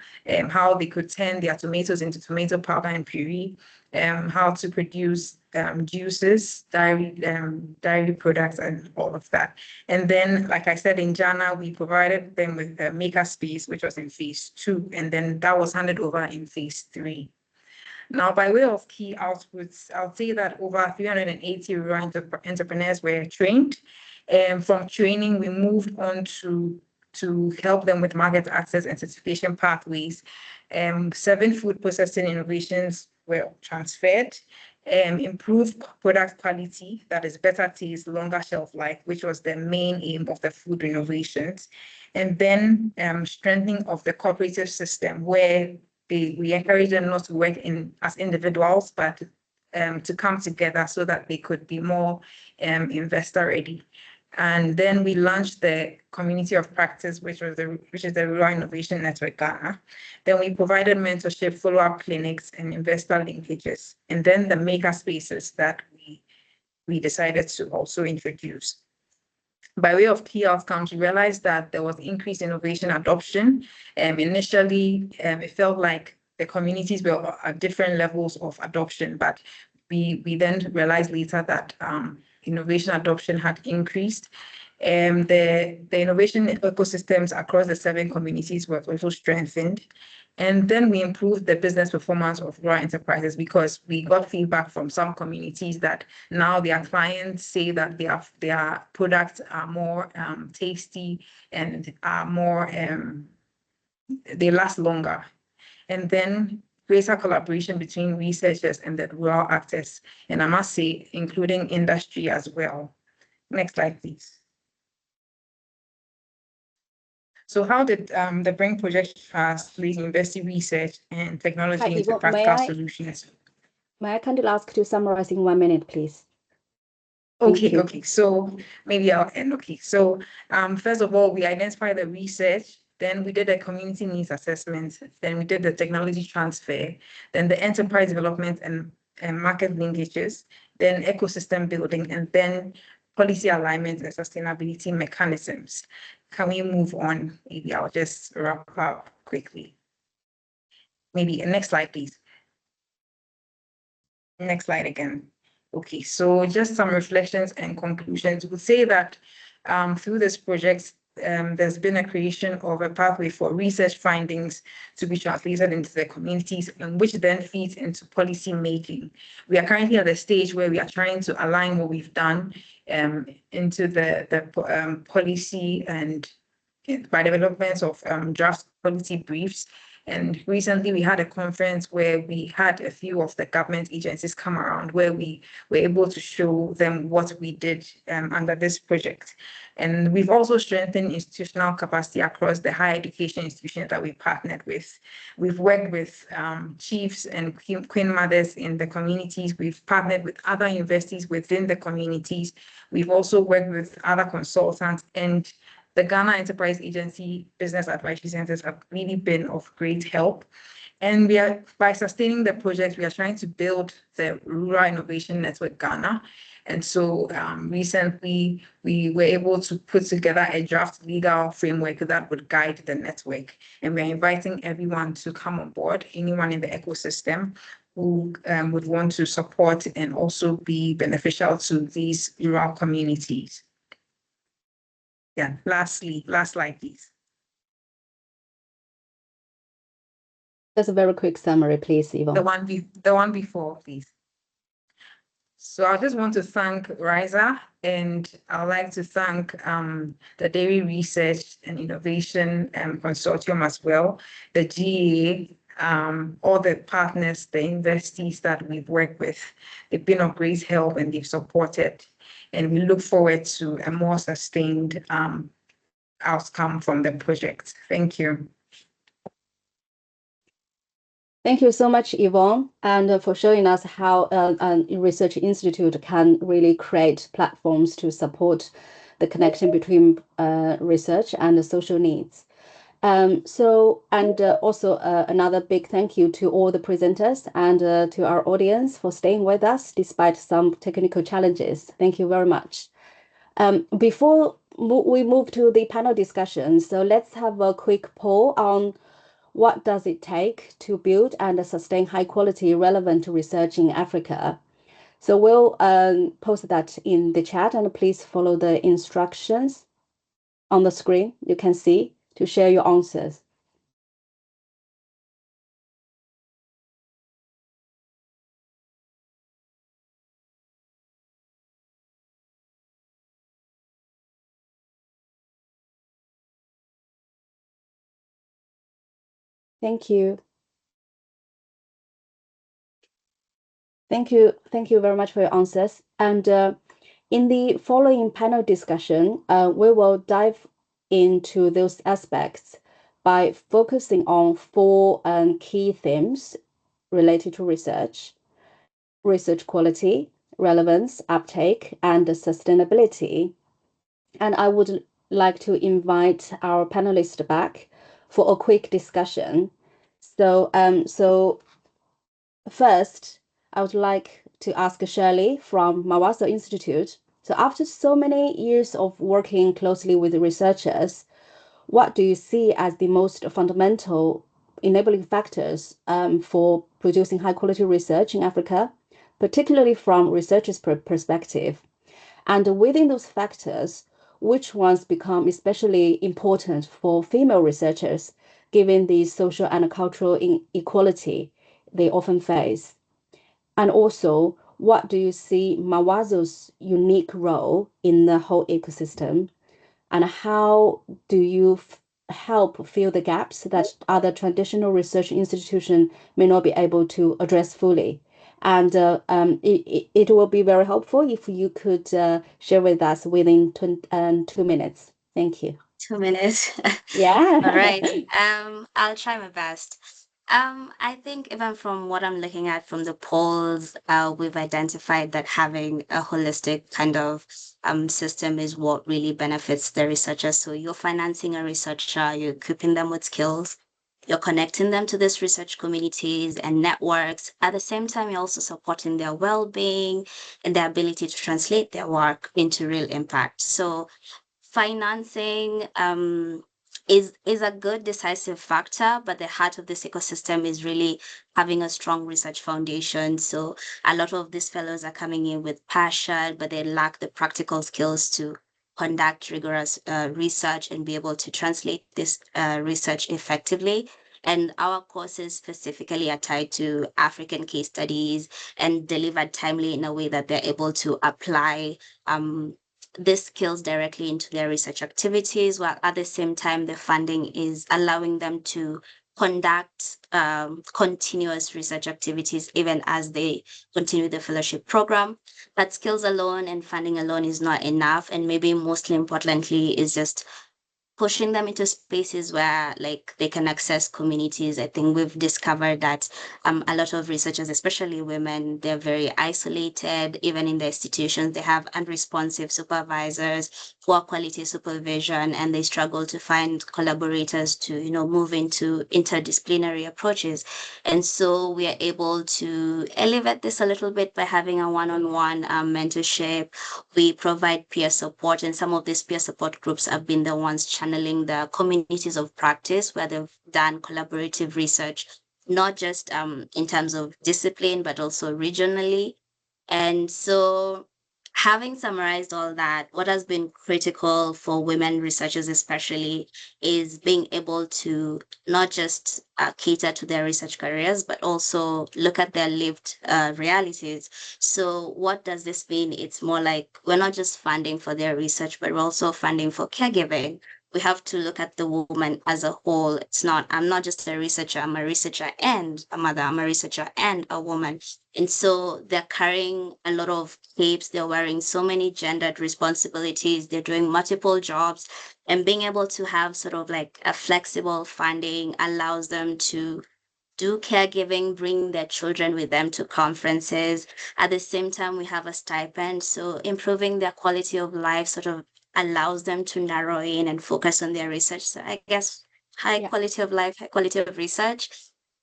how they could turn their tomatoes into tomato powder and puree, how to produce juices, dairy products, and all of that. And then, like I said, in Ghana, we provided them with the maker space, which was in phase 2, and then that was handed over in phase 3. Now, by way of key outputs, I'll say that over 380 rural entrepreneurs were trained. And from training, we moved on to help them with market access and certification pathways. 7 food processing innovations were transferred. Improved product quality, that is better taste, longer shelf life, which was the main aim of the food innovations. And then strengthening of the cooperative system, where we encourage them not to work as individuals, but to come together so that they could be more investor ready. And then we launched the community of practice, which is the Rural Innovation Network Ghana. Then we provided mentorship, follow-up clinics, and investor linkages. And then the maker spaces that we decided to also introduce. By way of key outcomes, we realized that there was increased innovation adoption. Initially, it felt like the communities were at different levels of adoption, but we then realized later that innovation adoption had increased. The innovation ecosystems across the 7 communities were also strengthened. And then we improved the business performance of rural enterprises, because we got feedback from some communities that now their clients say that their products are more tasty and are more, they last longer. And then greater collaboration between researchers and the rural actors, and I must say, including industry as well. Next slide, please. So how did the BRING project translate university research and technology into practical solutions? May I kindly ask to summarize in 1 minute, please? Okay. So maybe I'll end. Okay. So first of all, we identified the research. Then we did a community needs assessment. Then we did the technology transfer. Then the enterprise development and market linkages. Then ecosystem building, and then policy alignment and sustainability mechanisms. Can we move on? Maybe I'll just wrap up quickly. Maybe next slide, please. Next slide again. Okay, so just some reflections and conclusions. We would say that through this project, there's been a creation of a pathway for research findings to be translated into the communities, and which then feeds into policy making. We are currently at the stage where we are trying to align what we've done into the policy, and by developments of draft policy briefs, And recently we had a conference where we had a few of the government agencies come around, where we were able to show them what we did under this project. And we've also strengthened institutional capacity across the higher education institutions that we partnered with. We've worked with chiefs and queen mothers in the communities. We've partnered with other universities within the communities. We've also worked with other consultants, and the Ghana Enterprise Agency Business Advisory Centers have really been of great help. And we are, by sustaining the project, we are trying to build the Rural Innovation Network Ghana. And so recently we were able to put together a draft legal framework that would guide the network. And we're inviting everyone to come on board, anyone in the ecosystem who would want to support and also be beneficial to these rural communities. Yeah, last slide, please. That's a very quick summary, please, Yvonne. The one before, please. So I just want to thank RISA, and I'd like to thank the Dairy Research and Innovation Consortium as well, the GA, all the partners, the investees that we've worked with. They've been of great help and they've supported, and we look forward to a more sustained outcome from the project. Thank you. Thank you so much, Yvonne, and for showing us how a research institute can really create platforms to support the connection between research and the social needs. Also another big thank you to all the presenters and to our audience for staying with us despite some technical challenges. Thank you very much. Before we move to the panel discussion, so let's have a quick poll on what does it take to build and sustain high quality relevant research in Africa. So we'll post that in the chat, and please follow the instructions on the screen you can see to share your answers. Thank you. Thank you very much for your answers. And in the following panel discussion, we will dive into those aspects by focusing on 4 key themes related to research quality, relevance, uptake, and sustainability. And I would like to invite our panelists back for a quick discussion. So, first, I would like to ask Shirley from Mawazo Institute. So after so many years of working closely with researchers, what do you see as the most fundamental enabling factors for producing high quality research in Africa, particularly from researchers' perspective? And within those factors, which ones become especially important for female researchers, given the social and cultural inequality they often face? And also, what do you see Mawazo's unique role in the whole ecosystem? And how do you help fill the gaps that other traditional research institutions may not be able to address fully? And it will be very helpful if you could share with us within 2 minutes. Thank you. 2 minutes. Yeah. All right. I'll try my best. I think even from what I'm looking at from the polls, we've identified that having a holistic kind of system is what really benefits the researchers. So you're financing a researcher, you're equipping them with skills, you're connecting them to these research communities and networks. At the same time, you're also supporting their well-being and their ability to translate their work into real impact. So financing is a good decisive factor, but the heart of this ecosystem is really having a strong research foundation. So a lot of these fellows are coming in with passion, but they lack the practical skills to conduct rigorous research and be able to translate this research effectively. And our courses specifically are tied to African case studies and delivered timely in a way that they're able to apply these skills directly into their research activities, while at the same time, the funding is allowing them to conduct continuous research activities even as they continue the fellowship program. But skills alone and funding alone is not enough, and maybe mostly importantly is just pushing them into spaces where like they can access communities. I think we've discovered that a lot of researchers, especially women, they're very isolated. Even in the institutions, they have unresponsive supervisors, poor quality supervision, and they struggle to find collaborators to, move into interdisciplinary approaches. And so we are able to elevate this a little bit by having a one-on-one mentorship. We provide peer support, and some of these peer support groups have been the ones channeling the communities of practice where they've done collaborative research, not just in terms of discipline, but also regionally. And so, having summarized all that, what has been critical for women researchers especially is being able to not just cater to their research careers, but also look at their lived realities. So what does this mean? It's more like we're not just funding for their research, but we're also funding for caregiving. We have to look at the woman as a whole. I'm not just a researcher, I'm a researcher and a mother, I'm a researcher and a woman. And so they're carrying a lot of capes, they're wearing so many gendered responsibilities, they're doing multiple jobs, and being able to have sort of like a flexible funding allows them to do caregiving, bring their children with them to conferences. At the same time, we have a stipend. So improving their quality of life sort of allows them to narrow in and focus on their research. So I guess high quality of life, high quality of research.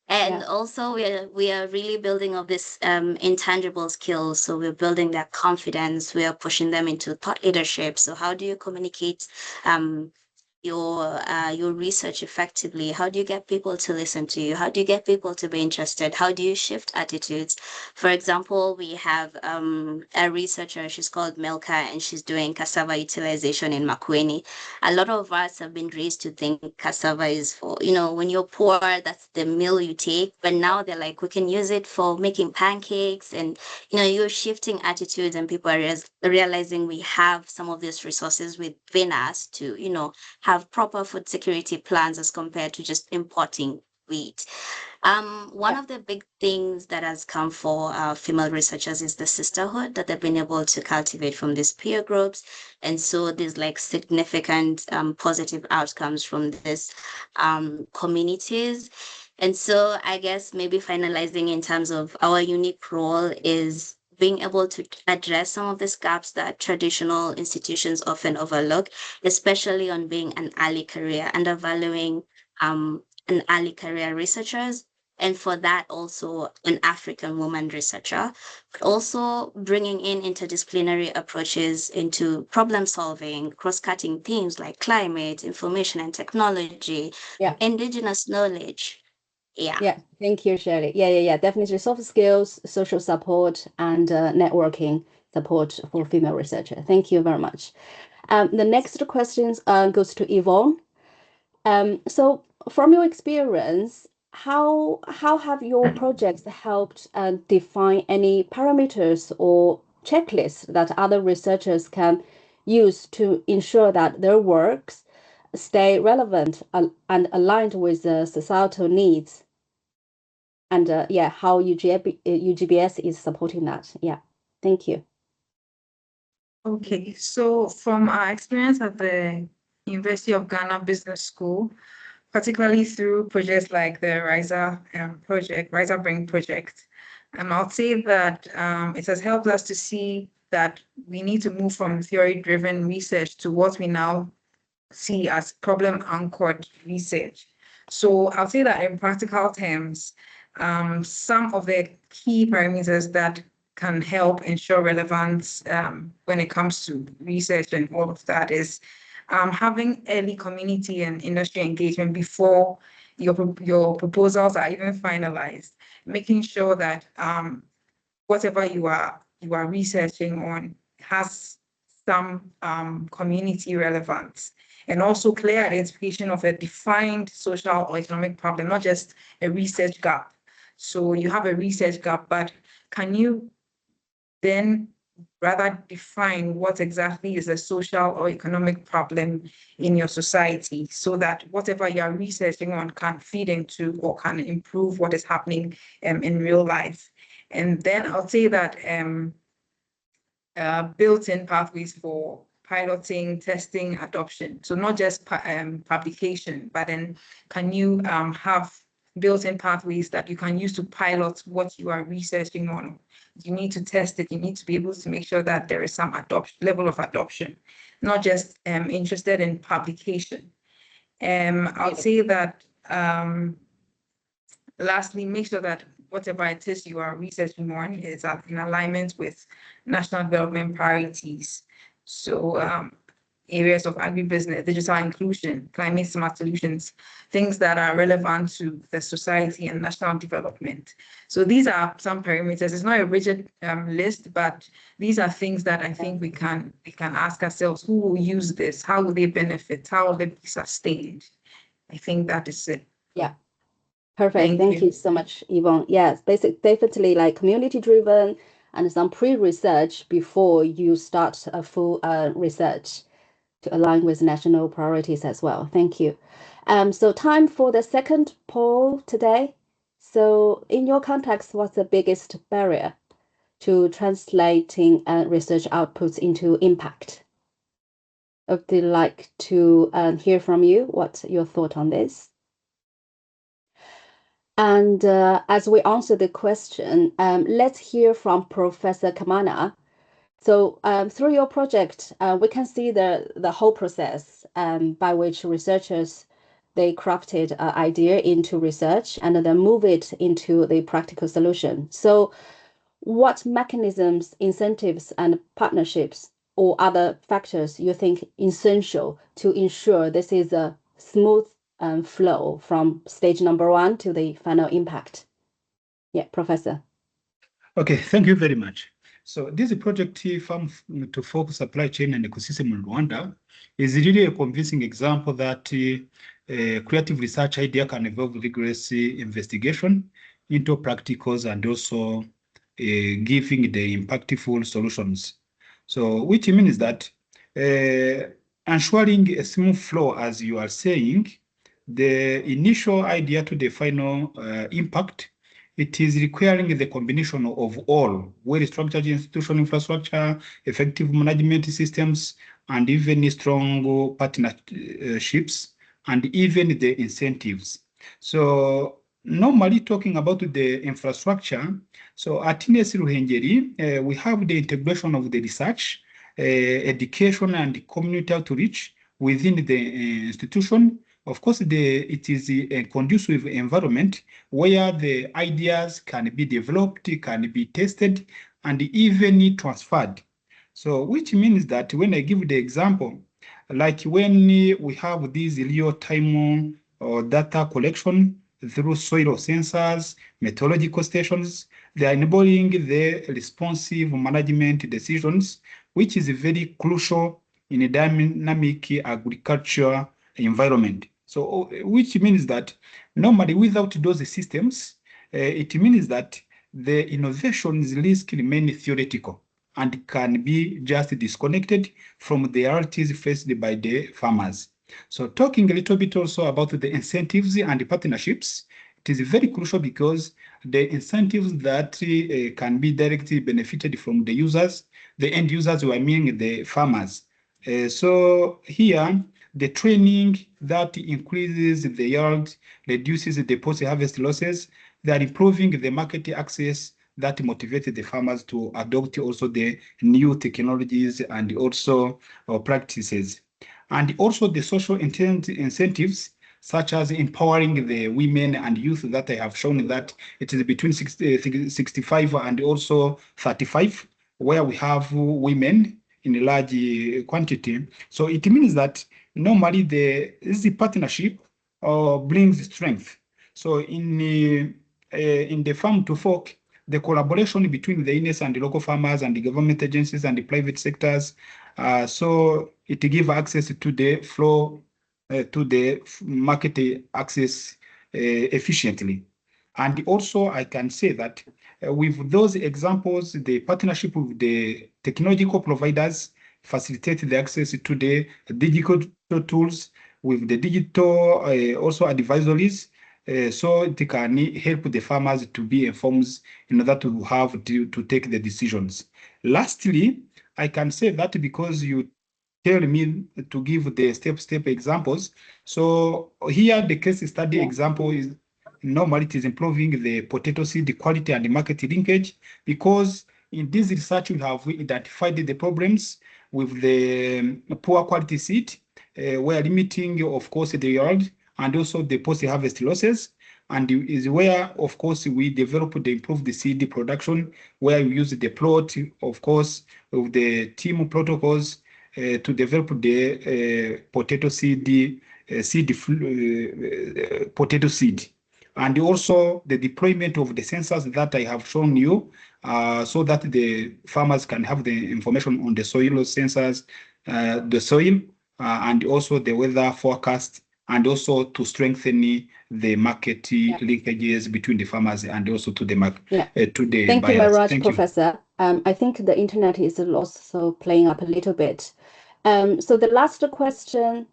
And also we are really building of this intangible skills. So we're building their confidence. We are pushing them into thought leadership. So how do you communicate your research effectively? How do you get people to listen to you? How do you get people to be interested? How do you shift attitudes? For example, we have a researcher, she's called Milka, and she's doing cassava utilization in Makueni. A lot of us have been raised to think cassava is for, when you're poor, that's the meal you take. But now they're like, we can use it for making pancakes, and you're shifting attitudes, and people are realizing we have some of these resources within us to, have proper food security plans as compared to just importing wheat. One of the big things that has come for female researchers is the sisterhood that they've been able to cultivate from these peer groups. And so there's like significant positive outcomes from these communities. And so I guess maybe finalizing in terms of our unique role is being able to address some of these gaps that traditional institutions often overlook, especially on being an early career, undervaluing an early career researchers. And for that, also an African woman researcher, but also bringing in interdisciplinary approaches into problem solving, cross-cutting themes like climate, information and technology, indigenous knowledge. Yeah, thank you, Shirley. Yeah. Definitely soft skills, social support, and networking support for female researchers. Thank you very much. The next question goes to Yvonne. So from your experience, how have your projects helped define any parameters or checklists that other researchers can use to ensure that their works stay relevant and aligned with the societal needs? And how UGBS is supporting that. Yeah, thank you. Okay, so from our experience at the University of Ghana Business School, particularly through projects like the Riser Bring project, I'll say that it has helped us to see that we need to move from theory-driven research to what we now see as problem-anchored research. So I'll say that in practical terms, some of the key parameters that can help ensure relevance when it comes to research and all of that is having early community and industry engagement before your proposals are even finalized, making sure that whatever you are researching on has some community relevance, and also clear identification of a defined social or economic problem, not just a research gap. So you have a research gap, but can you then rather define what exactly is a social or economic problem in your society, so that whatever you're researching on can feed into or can improve what is happening in real life. And then I'll say that built-in pathways for piloting, testing, adoption. So not just publication, but then can you have built-in pathways that you can use to pilot what you are researching on? You need to test it. You need to be able to make sure that there is some level of adoption, not just interested in publication. I'll say that lastly, make sure that whatever it is you are researching on is in alignment with national development priorities. So areas of agribusiness, digital inclusion, climate smart solutions, things that are relevant to the society and national development. So these are some parameters. It's not a rigid list, but these are things that I think we can ask ourselves: who will use this? How will they benefit? How will they be sustained? I think that is it. Yeah. Perfect. Thank you so much, Yvonne. Yes, definitely like community driven and some pre-research before you start a full research to align with national priorities as well. Thank you. So time for the second poll today. So in your context, what's the biggest barrier to translating research outputs into impact? Would you like to hear from you? What's your thought on this? And as we answer the question, let's hear from Professor Kamana. So through your project, we can see the whole process by which researchers, they crafted an idea into research and then move it into the practical solution. So what mechanisms, incentives, and partnerships or other factors you think essential to ensure this is a smooth flow from stage number 1 to the final impact? Yeah, Professor. Okay, thank you very much. So this project Farm to Fork Supply Chain and Ecosystem in Rwanda is really a convincing example that a creative research idea can involve rigorous investigation into practicals and also giving the impactful solutions. So which means that ensuring a smooth flow, as you are saying, the initial idea to the final impact, it is requiring the combination of all well-structured institutional infrastructure, effective management systems, and even strong partnerships, and even the incentives. So normally talking about the infrastructure, so at INES-Ruhengeri, we have the integration of the research, education, and community outreach within the institution. Of course, it is a conducive environment where the ideas can be developed, can be tested, and even transferred. So, which means that when I give the example, like when we have these real-time data collection through soil sensors, meteorological stations, they are enabling the responsive management decisions, which is very crucial in a dynamic agriculture environment. So, which means that normally without those systems, it means that the innovations risk remain theoretical and can be just disconnected from the realities faced by the farmers. So talking a little bit also about the incentives and the partnerships, it is very crucial because the incentives that can be directly benefited from the users, the end users, who I mean the farmers. So here, the training that increases the yield, reduces the post-harvest losses, they are improving the market access that motivated the farmers to adopt also the new technologies and also practices. And also the social incentives, such as empowering the women and youth that I have shown that it is between 65 and also 35, where we have women in a large quantity. So it means that normally this partnership brings strength. So in the farm to fork, the collaboration between the INES and the local farmers and the government agencies and the private sectors, so it gives access to the flow, to the market access efficiently. And also I can say that With those examples, the partnership with the technological providers facilitate the access to the digital tools with the digital also advisories, so it can help the farmers to be informed in order to have to take the decisions. Lastly, I can say that because you tell me to give the step-step examples. So here the case study example is normally it is improving the potato seed quality and the market linkage, because in this research we have identified the problems with the poor quality seed, where limiting, of course, the yield and also the post-harvest losses. And is where, of course, we develop the improved seed production, where we use the plot, of course, with the team protocols to develop the potato seed, potato seed. And also the deployment of the sensors that I have shown you, so that the farmers can have the information on the soil sensors, the soil, and also the weather forecast, and also to strengthen the market linkages between the farmers and also to the market, to the Thank buyers. You very much, Thank Professor. I think the internet is also playing up a little bit. So the last question.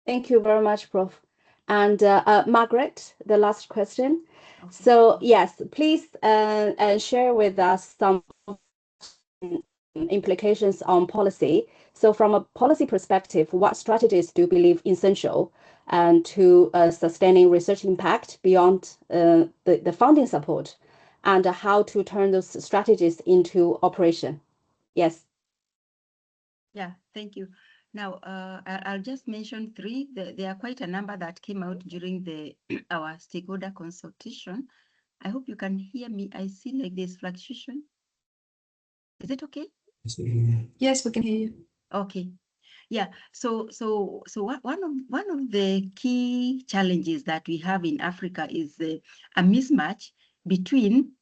Thank you very much, Prof. And Margaret, the last question. Okay. So yes, please share with us some implications on policy. So from a policy perspective, what strategies do you believe essential to sustaining research impact beyond the funding support, and how to turn those strategies into operation? Yes. Yeah, thank you. Now, I'll just mention three. There are quite a number that came out during our stakeholder consultation. I hope you can hear me. I see like there's fluctuation. Is it okay? Yes, we can hear you. Okay. Yeah. So one of the key challenges that we have in Africa is a mismatch between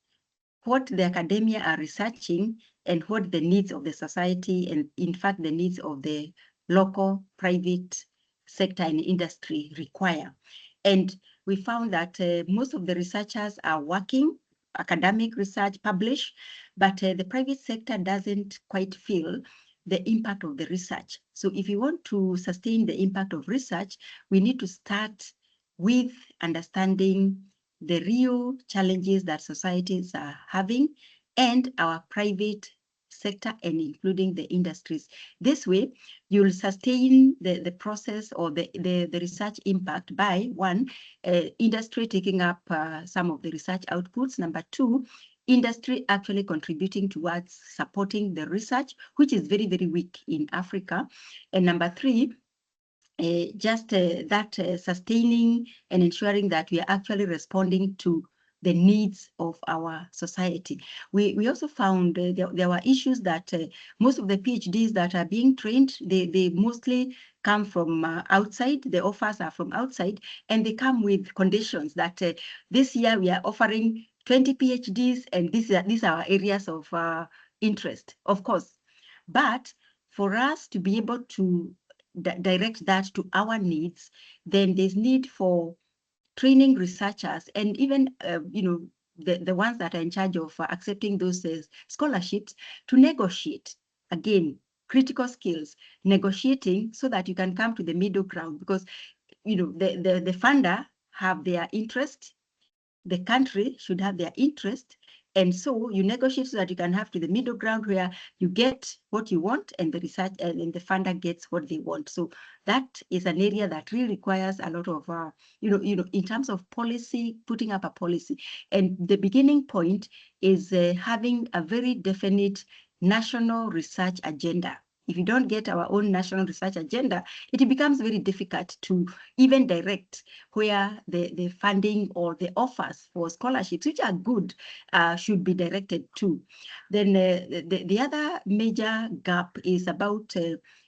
what the academia are researching and what the needs of the society, and in fact the needs of the local private sector and industry require. And we found that most of the researchers are working, academic research, publish, but the private sector doesn't quite feel the impact of the research. So if you want to sustain the impact of research, we need to start with understanding the real challenges that societies are having and our private sector, and including the industries. This way, you'll sustain the process or the research impact by one, industry taking up some of the research outputs. Number two, industry actually contributing towards supporting the research, which is very, very weak in Africa. And number three, sustaining and ensuring that we are actually responding to the needs of our society. We also found there were issues that most of the PhDs that are being trained, they mostly come from outside. The offers are from outside, and they come with conditions that this year we are offering 20 PhDs, and these are our areas of interest, of course. But for us to be able to direct that to our needs, then there's need for training researchers, and even the ones that are in charge of accepting those scholarships, to negotiate. Again, critical skills, negotiating, so that you can come to the middle ground, because the funder have their interest, the country should have their interest, and so you negotiate so that you can have to the middle ground where you get what you want and the research and the funder gets what they want. So that is an area that really requires a lot of, in terms of policy, putting up a policy. And the beginning point is having a very definite national research agenda. if you don't get our own national research agenda, it becomes very difficult to even direct where the funding or the offers for scholarships, which are good, should be directed to. Then the other major gap is about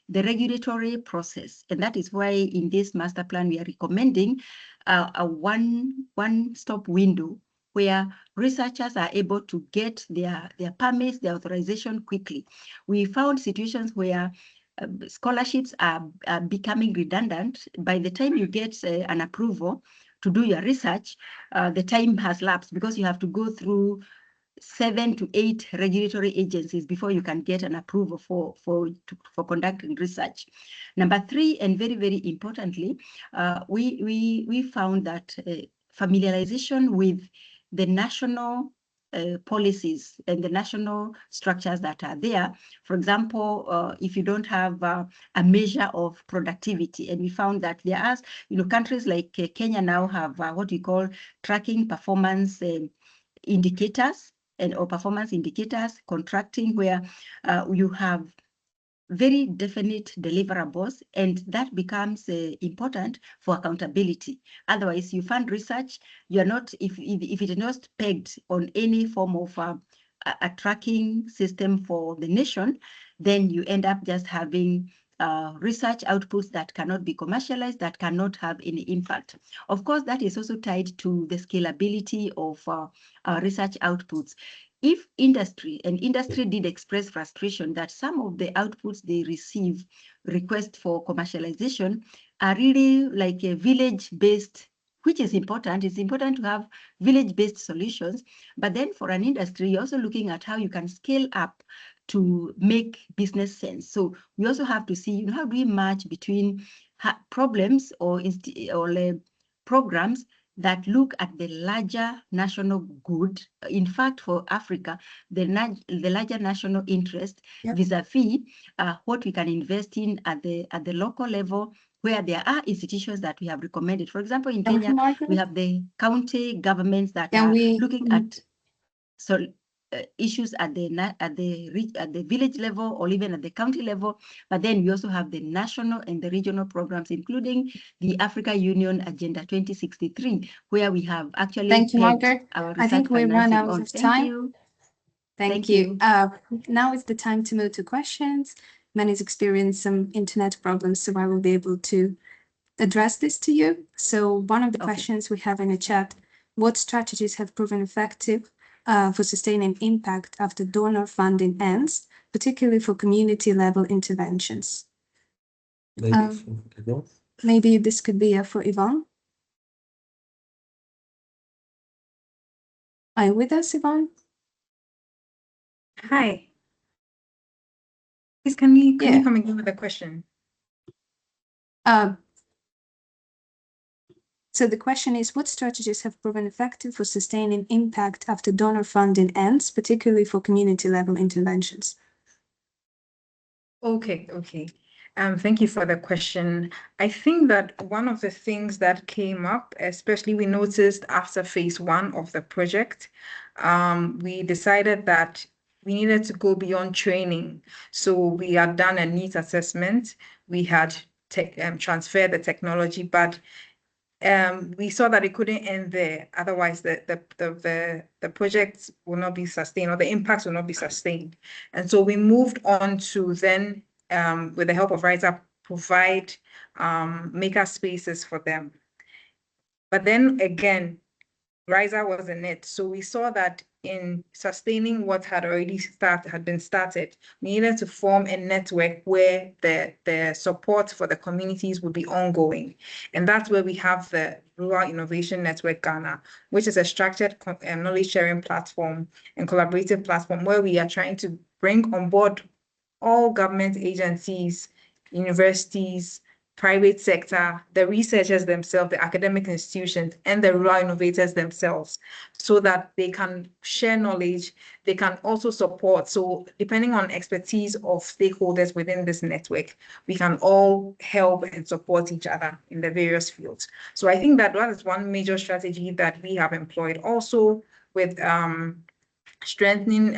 the regulatory process. And that is why in this master plan, we are recommending a one-stop window where researchers are able to get their permits, their authorization quickly. We found situations where scholarships are becoming redundant. By the time you get an approval to do your research, the time has lapsed because you have to go through 7 to 8 regulatory agencies before you can get an approval for conducting research. Number 3, and very, very importantly, we found that familiarization with the national policies and the national structures that are there. For example, if you don't have a measure of productivity, and we found that there are, countries like Kenya now have what we call tracking performance indicators or performance indicators, contracting, where you have very definite deliverables, and that becomes important for accountability. Otherwise, you fund research, you are not, if it is not pegged on any form of a tracking system for the nation, then you end up just having research outputs that cannot be commercialized, that cannot have any impact. Of course, that is also tied to the scalability of our research outputs. If industry did express frustration that some of the outputs they receive, request for commercialization, are really like a village-based, which is important. It's important to have village-based solutions. But then for an industry, you're also looking at how you can scale up to make business sense. So we also have to see, how do we match between problems or programs that look at the larger national good. In fact, for Africa, the larger national interest vis-a-vis what we can invest in at the local level, where there are institutions that we have recommended. For example, in Kenya, we have the county governments that are looking at issues at the village level or even at the county level. But then we also have the national and the regional programs, including the Africa Union Agenda 2063, where we have actually Thank you, Margaret. I think we run out of time. Thank you. Now is the time to move to questions. Many's experienced some internet problems, so I will be able to address this to you. So one of the questions we have in the chat: what strategies have proven effective for sustaining impact after donor funding ends, particularly for community level interventions? Maybe this could be for Yvonne. Are you with us, Yvonne? Hi. Please, can you come again with the question? So the question is, what strategies have proven effective for sustaining impact after donor funding ends, particularly for community level interventions? Okay. Thank you for the question. I think that one of the things that came up, especially we noticed after phase 1 of the project, we decided that we needed to go beyond training. So we had done a needs assessment. We had transferred the technology, but we saw that it couldn't end there. Otherwise, the projects will not be sustained, or the impacts will not be sustained. And so we moved on to then, with the help of RISA, provide maker spaces for them. But then again, RISA was in it. So we saw that in sustaining what had been started, we needed to form a network where the support for the communities would be ongoing. And that's where we have the Rural Innovation Network Ghana, which is a structured knowledge sharing platform and collaborative platform where we are trying to bring on board all government agencies, universities, private sector, the researchers themselves, the academic institutions, and the rural innovators themselves, so that they can share knowledge, they can also support. So depending on expertise of stakeholders within this network, we can all help and support each other in the various fields. So I think that is one major strategy that we have employed. Also with strengthening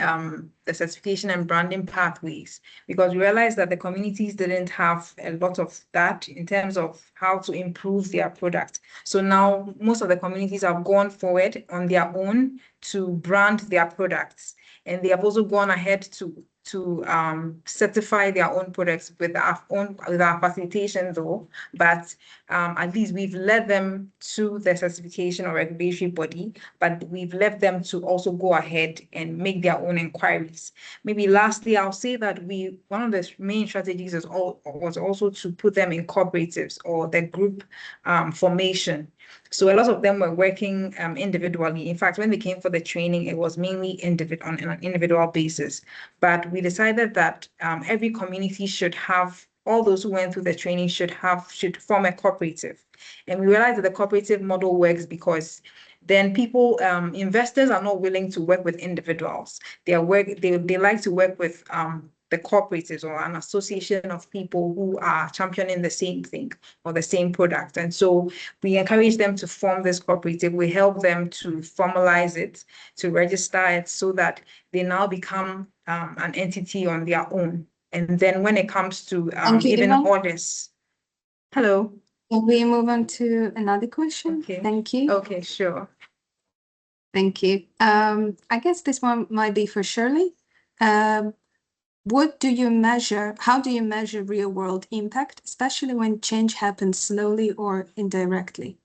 the certification and branding pathways, because we realized that the communities didn't have a lot of that in terms of how to improve their product. So now most of the communities have gone forward on their own to brand their products, and they have also gone ahead to certify their own products with our facilitation though, but at least we've led them to the certification or regulatory body, but we've left them to also go ahead and make their own inquiries. Maybe lastly, I'll say that one of the main strategies was also to put them in cooperatives or the group formation. So a lot of them were working individually. In fact, when they came for the training, it was mainly on an individual basis. But we decided that every community should have, all those who went through the training should form a cooperative. And we realized that the cooperative model works because then investors are not willing to work with individuals. They like to work with the cooperatives or an association of people who are championing the same thing or the same product. And so we encourage them to form this cooperative. We help them to formalize it, to register it, so that they now become an entity on their own. And then when it comes to even orders. Hello. Can we move on to another question? Okay. Thank you. Okay, sure. Thank you. I guess this one might be for Shirley. What do you measure? How do you measure real world impact, especially when change happens slowly or indirectly?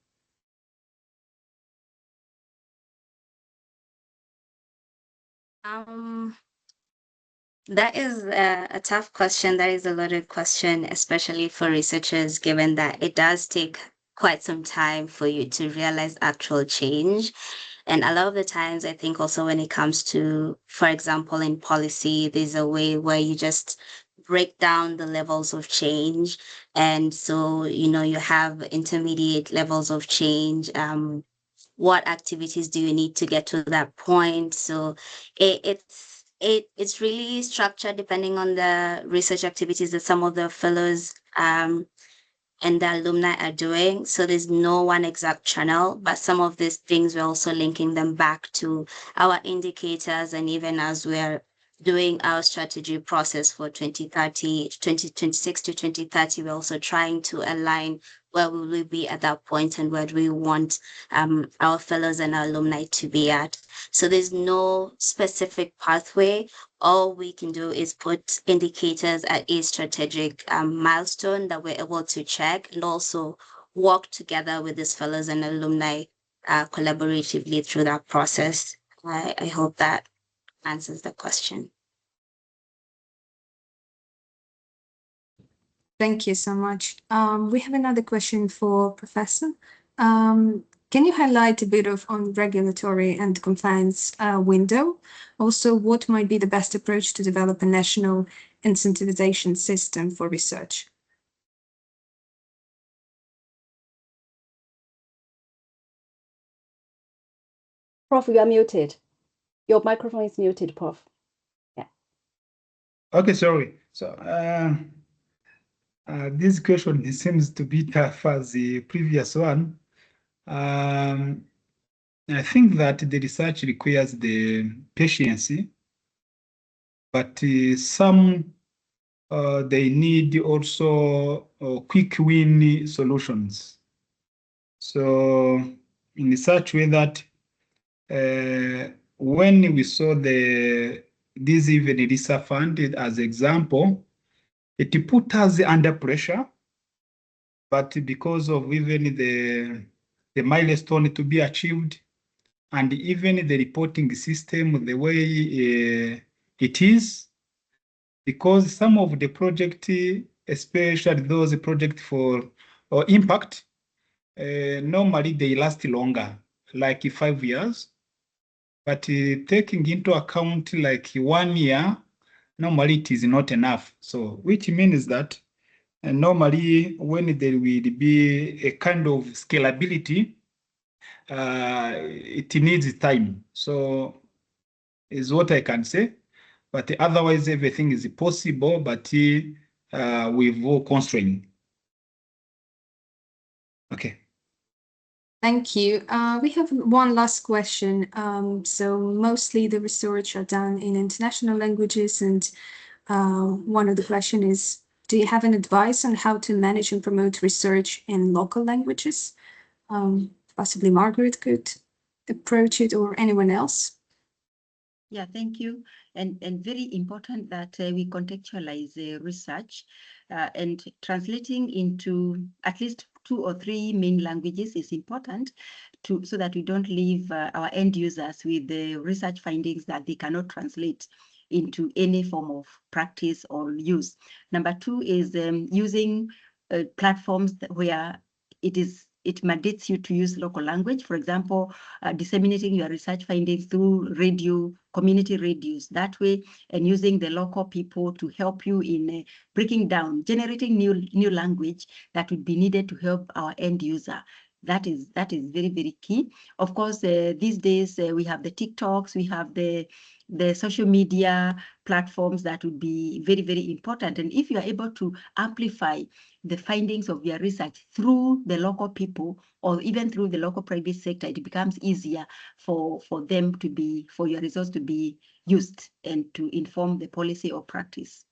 That is a tough question. That is a loaded question, especially for researchers, given that it does take quite some time for you to realize actual change. And a lot of the times, I think also when it comes to, for example, in policy, there's a way where you just break down the levels of change. And so, you have intermediate levels of change. What activities do you need to get to that point? So it's really structured depending on the research activities that some of the fellows and the alumni are doing. So there's no one exact channel, but some of these things we're also linking them back to our indicators. And even as we're doing our strategy process for 2026 to 2030, we're also trying to align where will we be at that point and where do we want our fellows and our alumni to be at. So there's no specific pathway. All we can do is put indicators at a strategic milestone that we're able to check, and also work together with these fellows and alumni collaboratively through that process. I hope that answers the question. Thank you so much. We have another question for Professor. Can you highlight a bit on regulatory and compliance window? Also, what might be the best approach to develop a national incentivization system for research? Prof, you are muted. Your microphone is muted, Prof. Yeah. Okay, sorry. So this question seems to be tough as the previous one. I think that the research requires the patience, but some they need also quick win solutions. So in such way that when we saw this even ISAAA fund as example, it put us under pressure, but because of even the milestone to be achieved, and even the reporting system, the way it is, because some of the project, especially those projects for impact, normally they last longer, like 5 years. But taking into account like 1 year, normally it is not enough. So which means that normally when there will be a kind of scalability, it needs time. So is what I can say. But otherwise everything is possible, but with constraint. Okay. Thank you. We have one last question. So mostly the research are done in international languages, and one of the question is, do you have an advice on how to manage and promote research in local languages? Possibly Margaret could approach it, or anyone else. Yeah, thank you. And very important that we contextualize research and translating into at least 2 or 3 main languages is important so that we don't leave our end users with the research findings that they cannot translate into any form of practice or use. Number 2 is using platforms where it mandates you to use local language. For example, disseminating your research findings through radio, community radios that way, and using the local people to help you in breaking down, generating new language that would be needed to help our end user. That is very, very key. Of course, these days we have the TikToks, we have the social media platforms that would be very, very important. And if you are able to amplify the findings of your research through the local people or even through the local private sector, it becomes easier for your results to be used and to inform the policy or practice.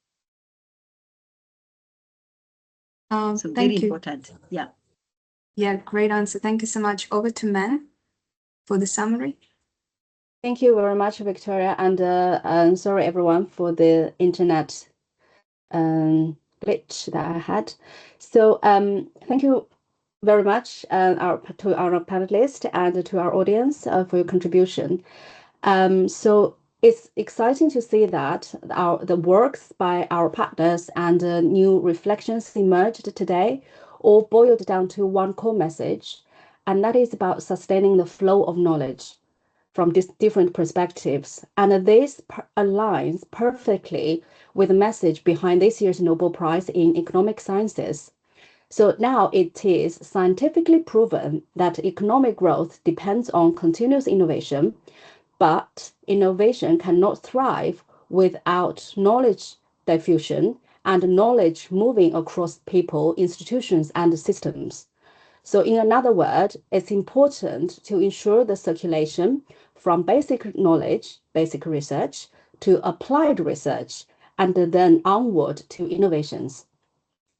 So very important. Yeah. Yeah, great answer. Thank you so much. Over to Man for the summary. Thank you very much, Victoria, and sorry everyone for the internet glitch that I had. So thank you very much to our panelists and to our audience for your contribution. So it's exciting to see that the works by our partners and new reflections emerged today all boiled down to one core message, and that is about sustaining the flow of knowledge from different perspectives. And this aligns perfectly with the message behind this year's Nobel Prize in Economic Sciences. So now it is scientifically proven that economic growth depends on continuous innovation, but innovation cannot thrive without knowledge diffusion and knowledge moving across people, institutions, and systems. So in another word, it's important to ensure the circulation from basic knowledge, basic research, to applied research, and then onward to innovations.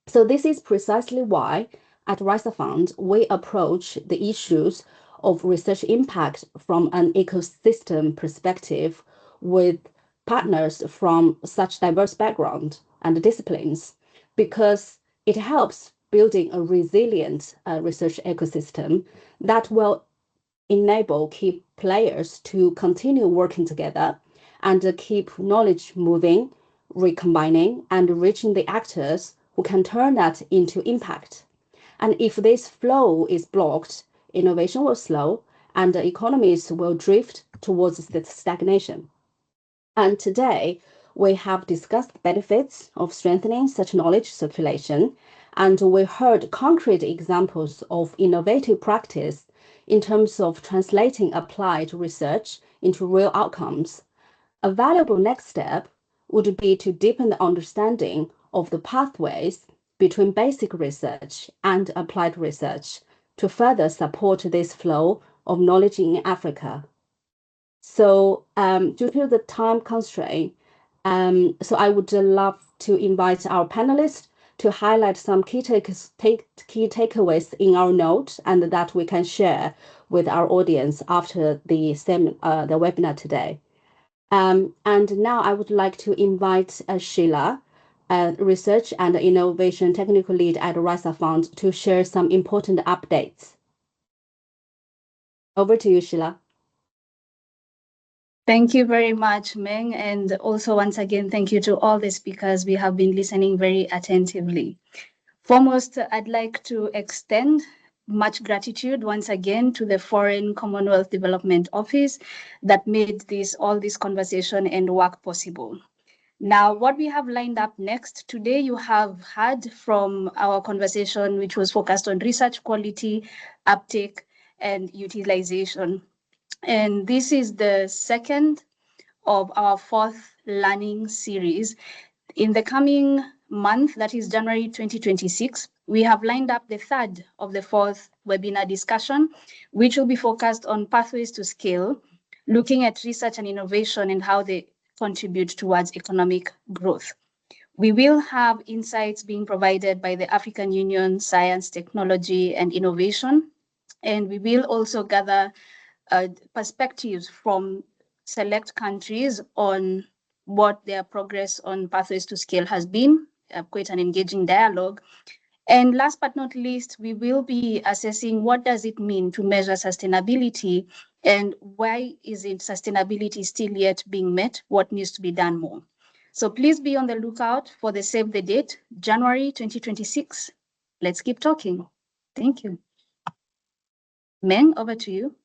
So this is precisely why at RISA Fund, we approach the issues of research impact from an ecosystem perspective with partners from such diverse background and disciplines, because it helps building a resilient research ecosystem that will enable key players to continue working together and keep knowledge moving, recombining, and reaching the actors who can turn that into impact. And if this flow is blocked, innovation will slow and the economies will drift towards the stagnation. And today, we have discussed the benefits of strengthening such knowledge circulation, and we heard concrete examples of innovative practice in terms of translating applied research into real outcomes. A valuable next step would be to deepen the understanding of the pathways between basic research and applied research to further support this flow of knowledge in Africa. So due to the time constraint, so I would love to invite our panelists to highlight some key takeaways in our note and that we can share with our audience after the webinar today. And now I would like to invite Shirley, Research and Innovation Technical Lead at RISA Fund, to share some important updates. Over to you, Shirley. Thank you very much, Meng. And also, once again, thank you to all the speakers. We have been listening very attentively. Foremost, I'd like to extend much gratitude once again to the Foreign Commonwealth Development Office that made all this conversation and work possible. Now, what we have lined up next today, you have heard from our conversation, which was focused on research quality, uptake, and utilization. And this is the second of our 4th learning series. In the coming month, that is January 2026, we have lined up the third of the fourth webinar discussion, which will be focused on pathways to scale, looking at research and innovation and how they contribute towards economic growth. We will have insights being provided by the African Union Science, Technology and Innovation, and we will also gather perspectives from select countries on what their progress on pathways to scale has been, quite an engaging dialogue. And last but not least, we will be assessing what does it mean to measure sustainability and why isn't sustainability still yet being met, what needs to be done more. So please be on the lookout for the save the date, January 2026. Let's keep talking. Thank you. Meng, over to you.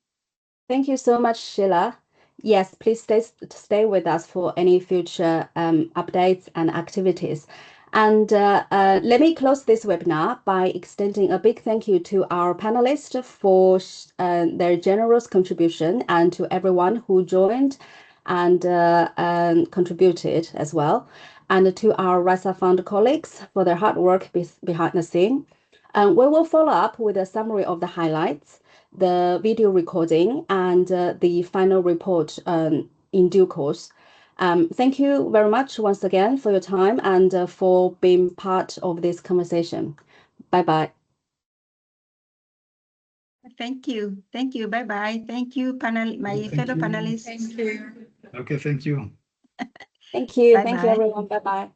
Thank you so much, Sheila. Yes, please stay with us for any future updates and activities. And let me close this webinar by extending a big thank you to our panelists for their generous contribution, and to everyone who joined and contributed as well, and to our RISA Fund colleagues for their hard work behind the scene. We will follow up with a summary of the highlights, the video recording, and the final report in due course. Thank you very much once again for your time and for being part of this conversation. Bye-bye. Thank you. Thank you. Bye-bye. Thank you, my fellow panelists. Thank you. Okay, thank you. Thank you. Bye-bye. Thank you, everyone. Bye-bye.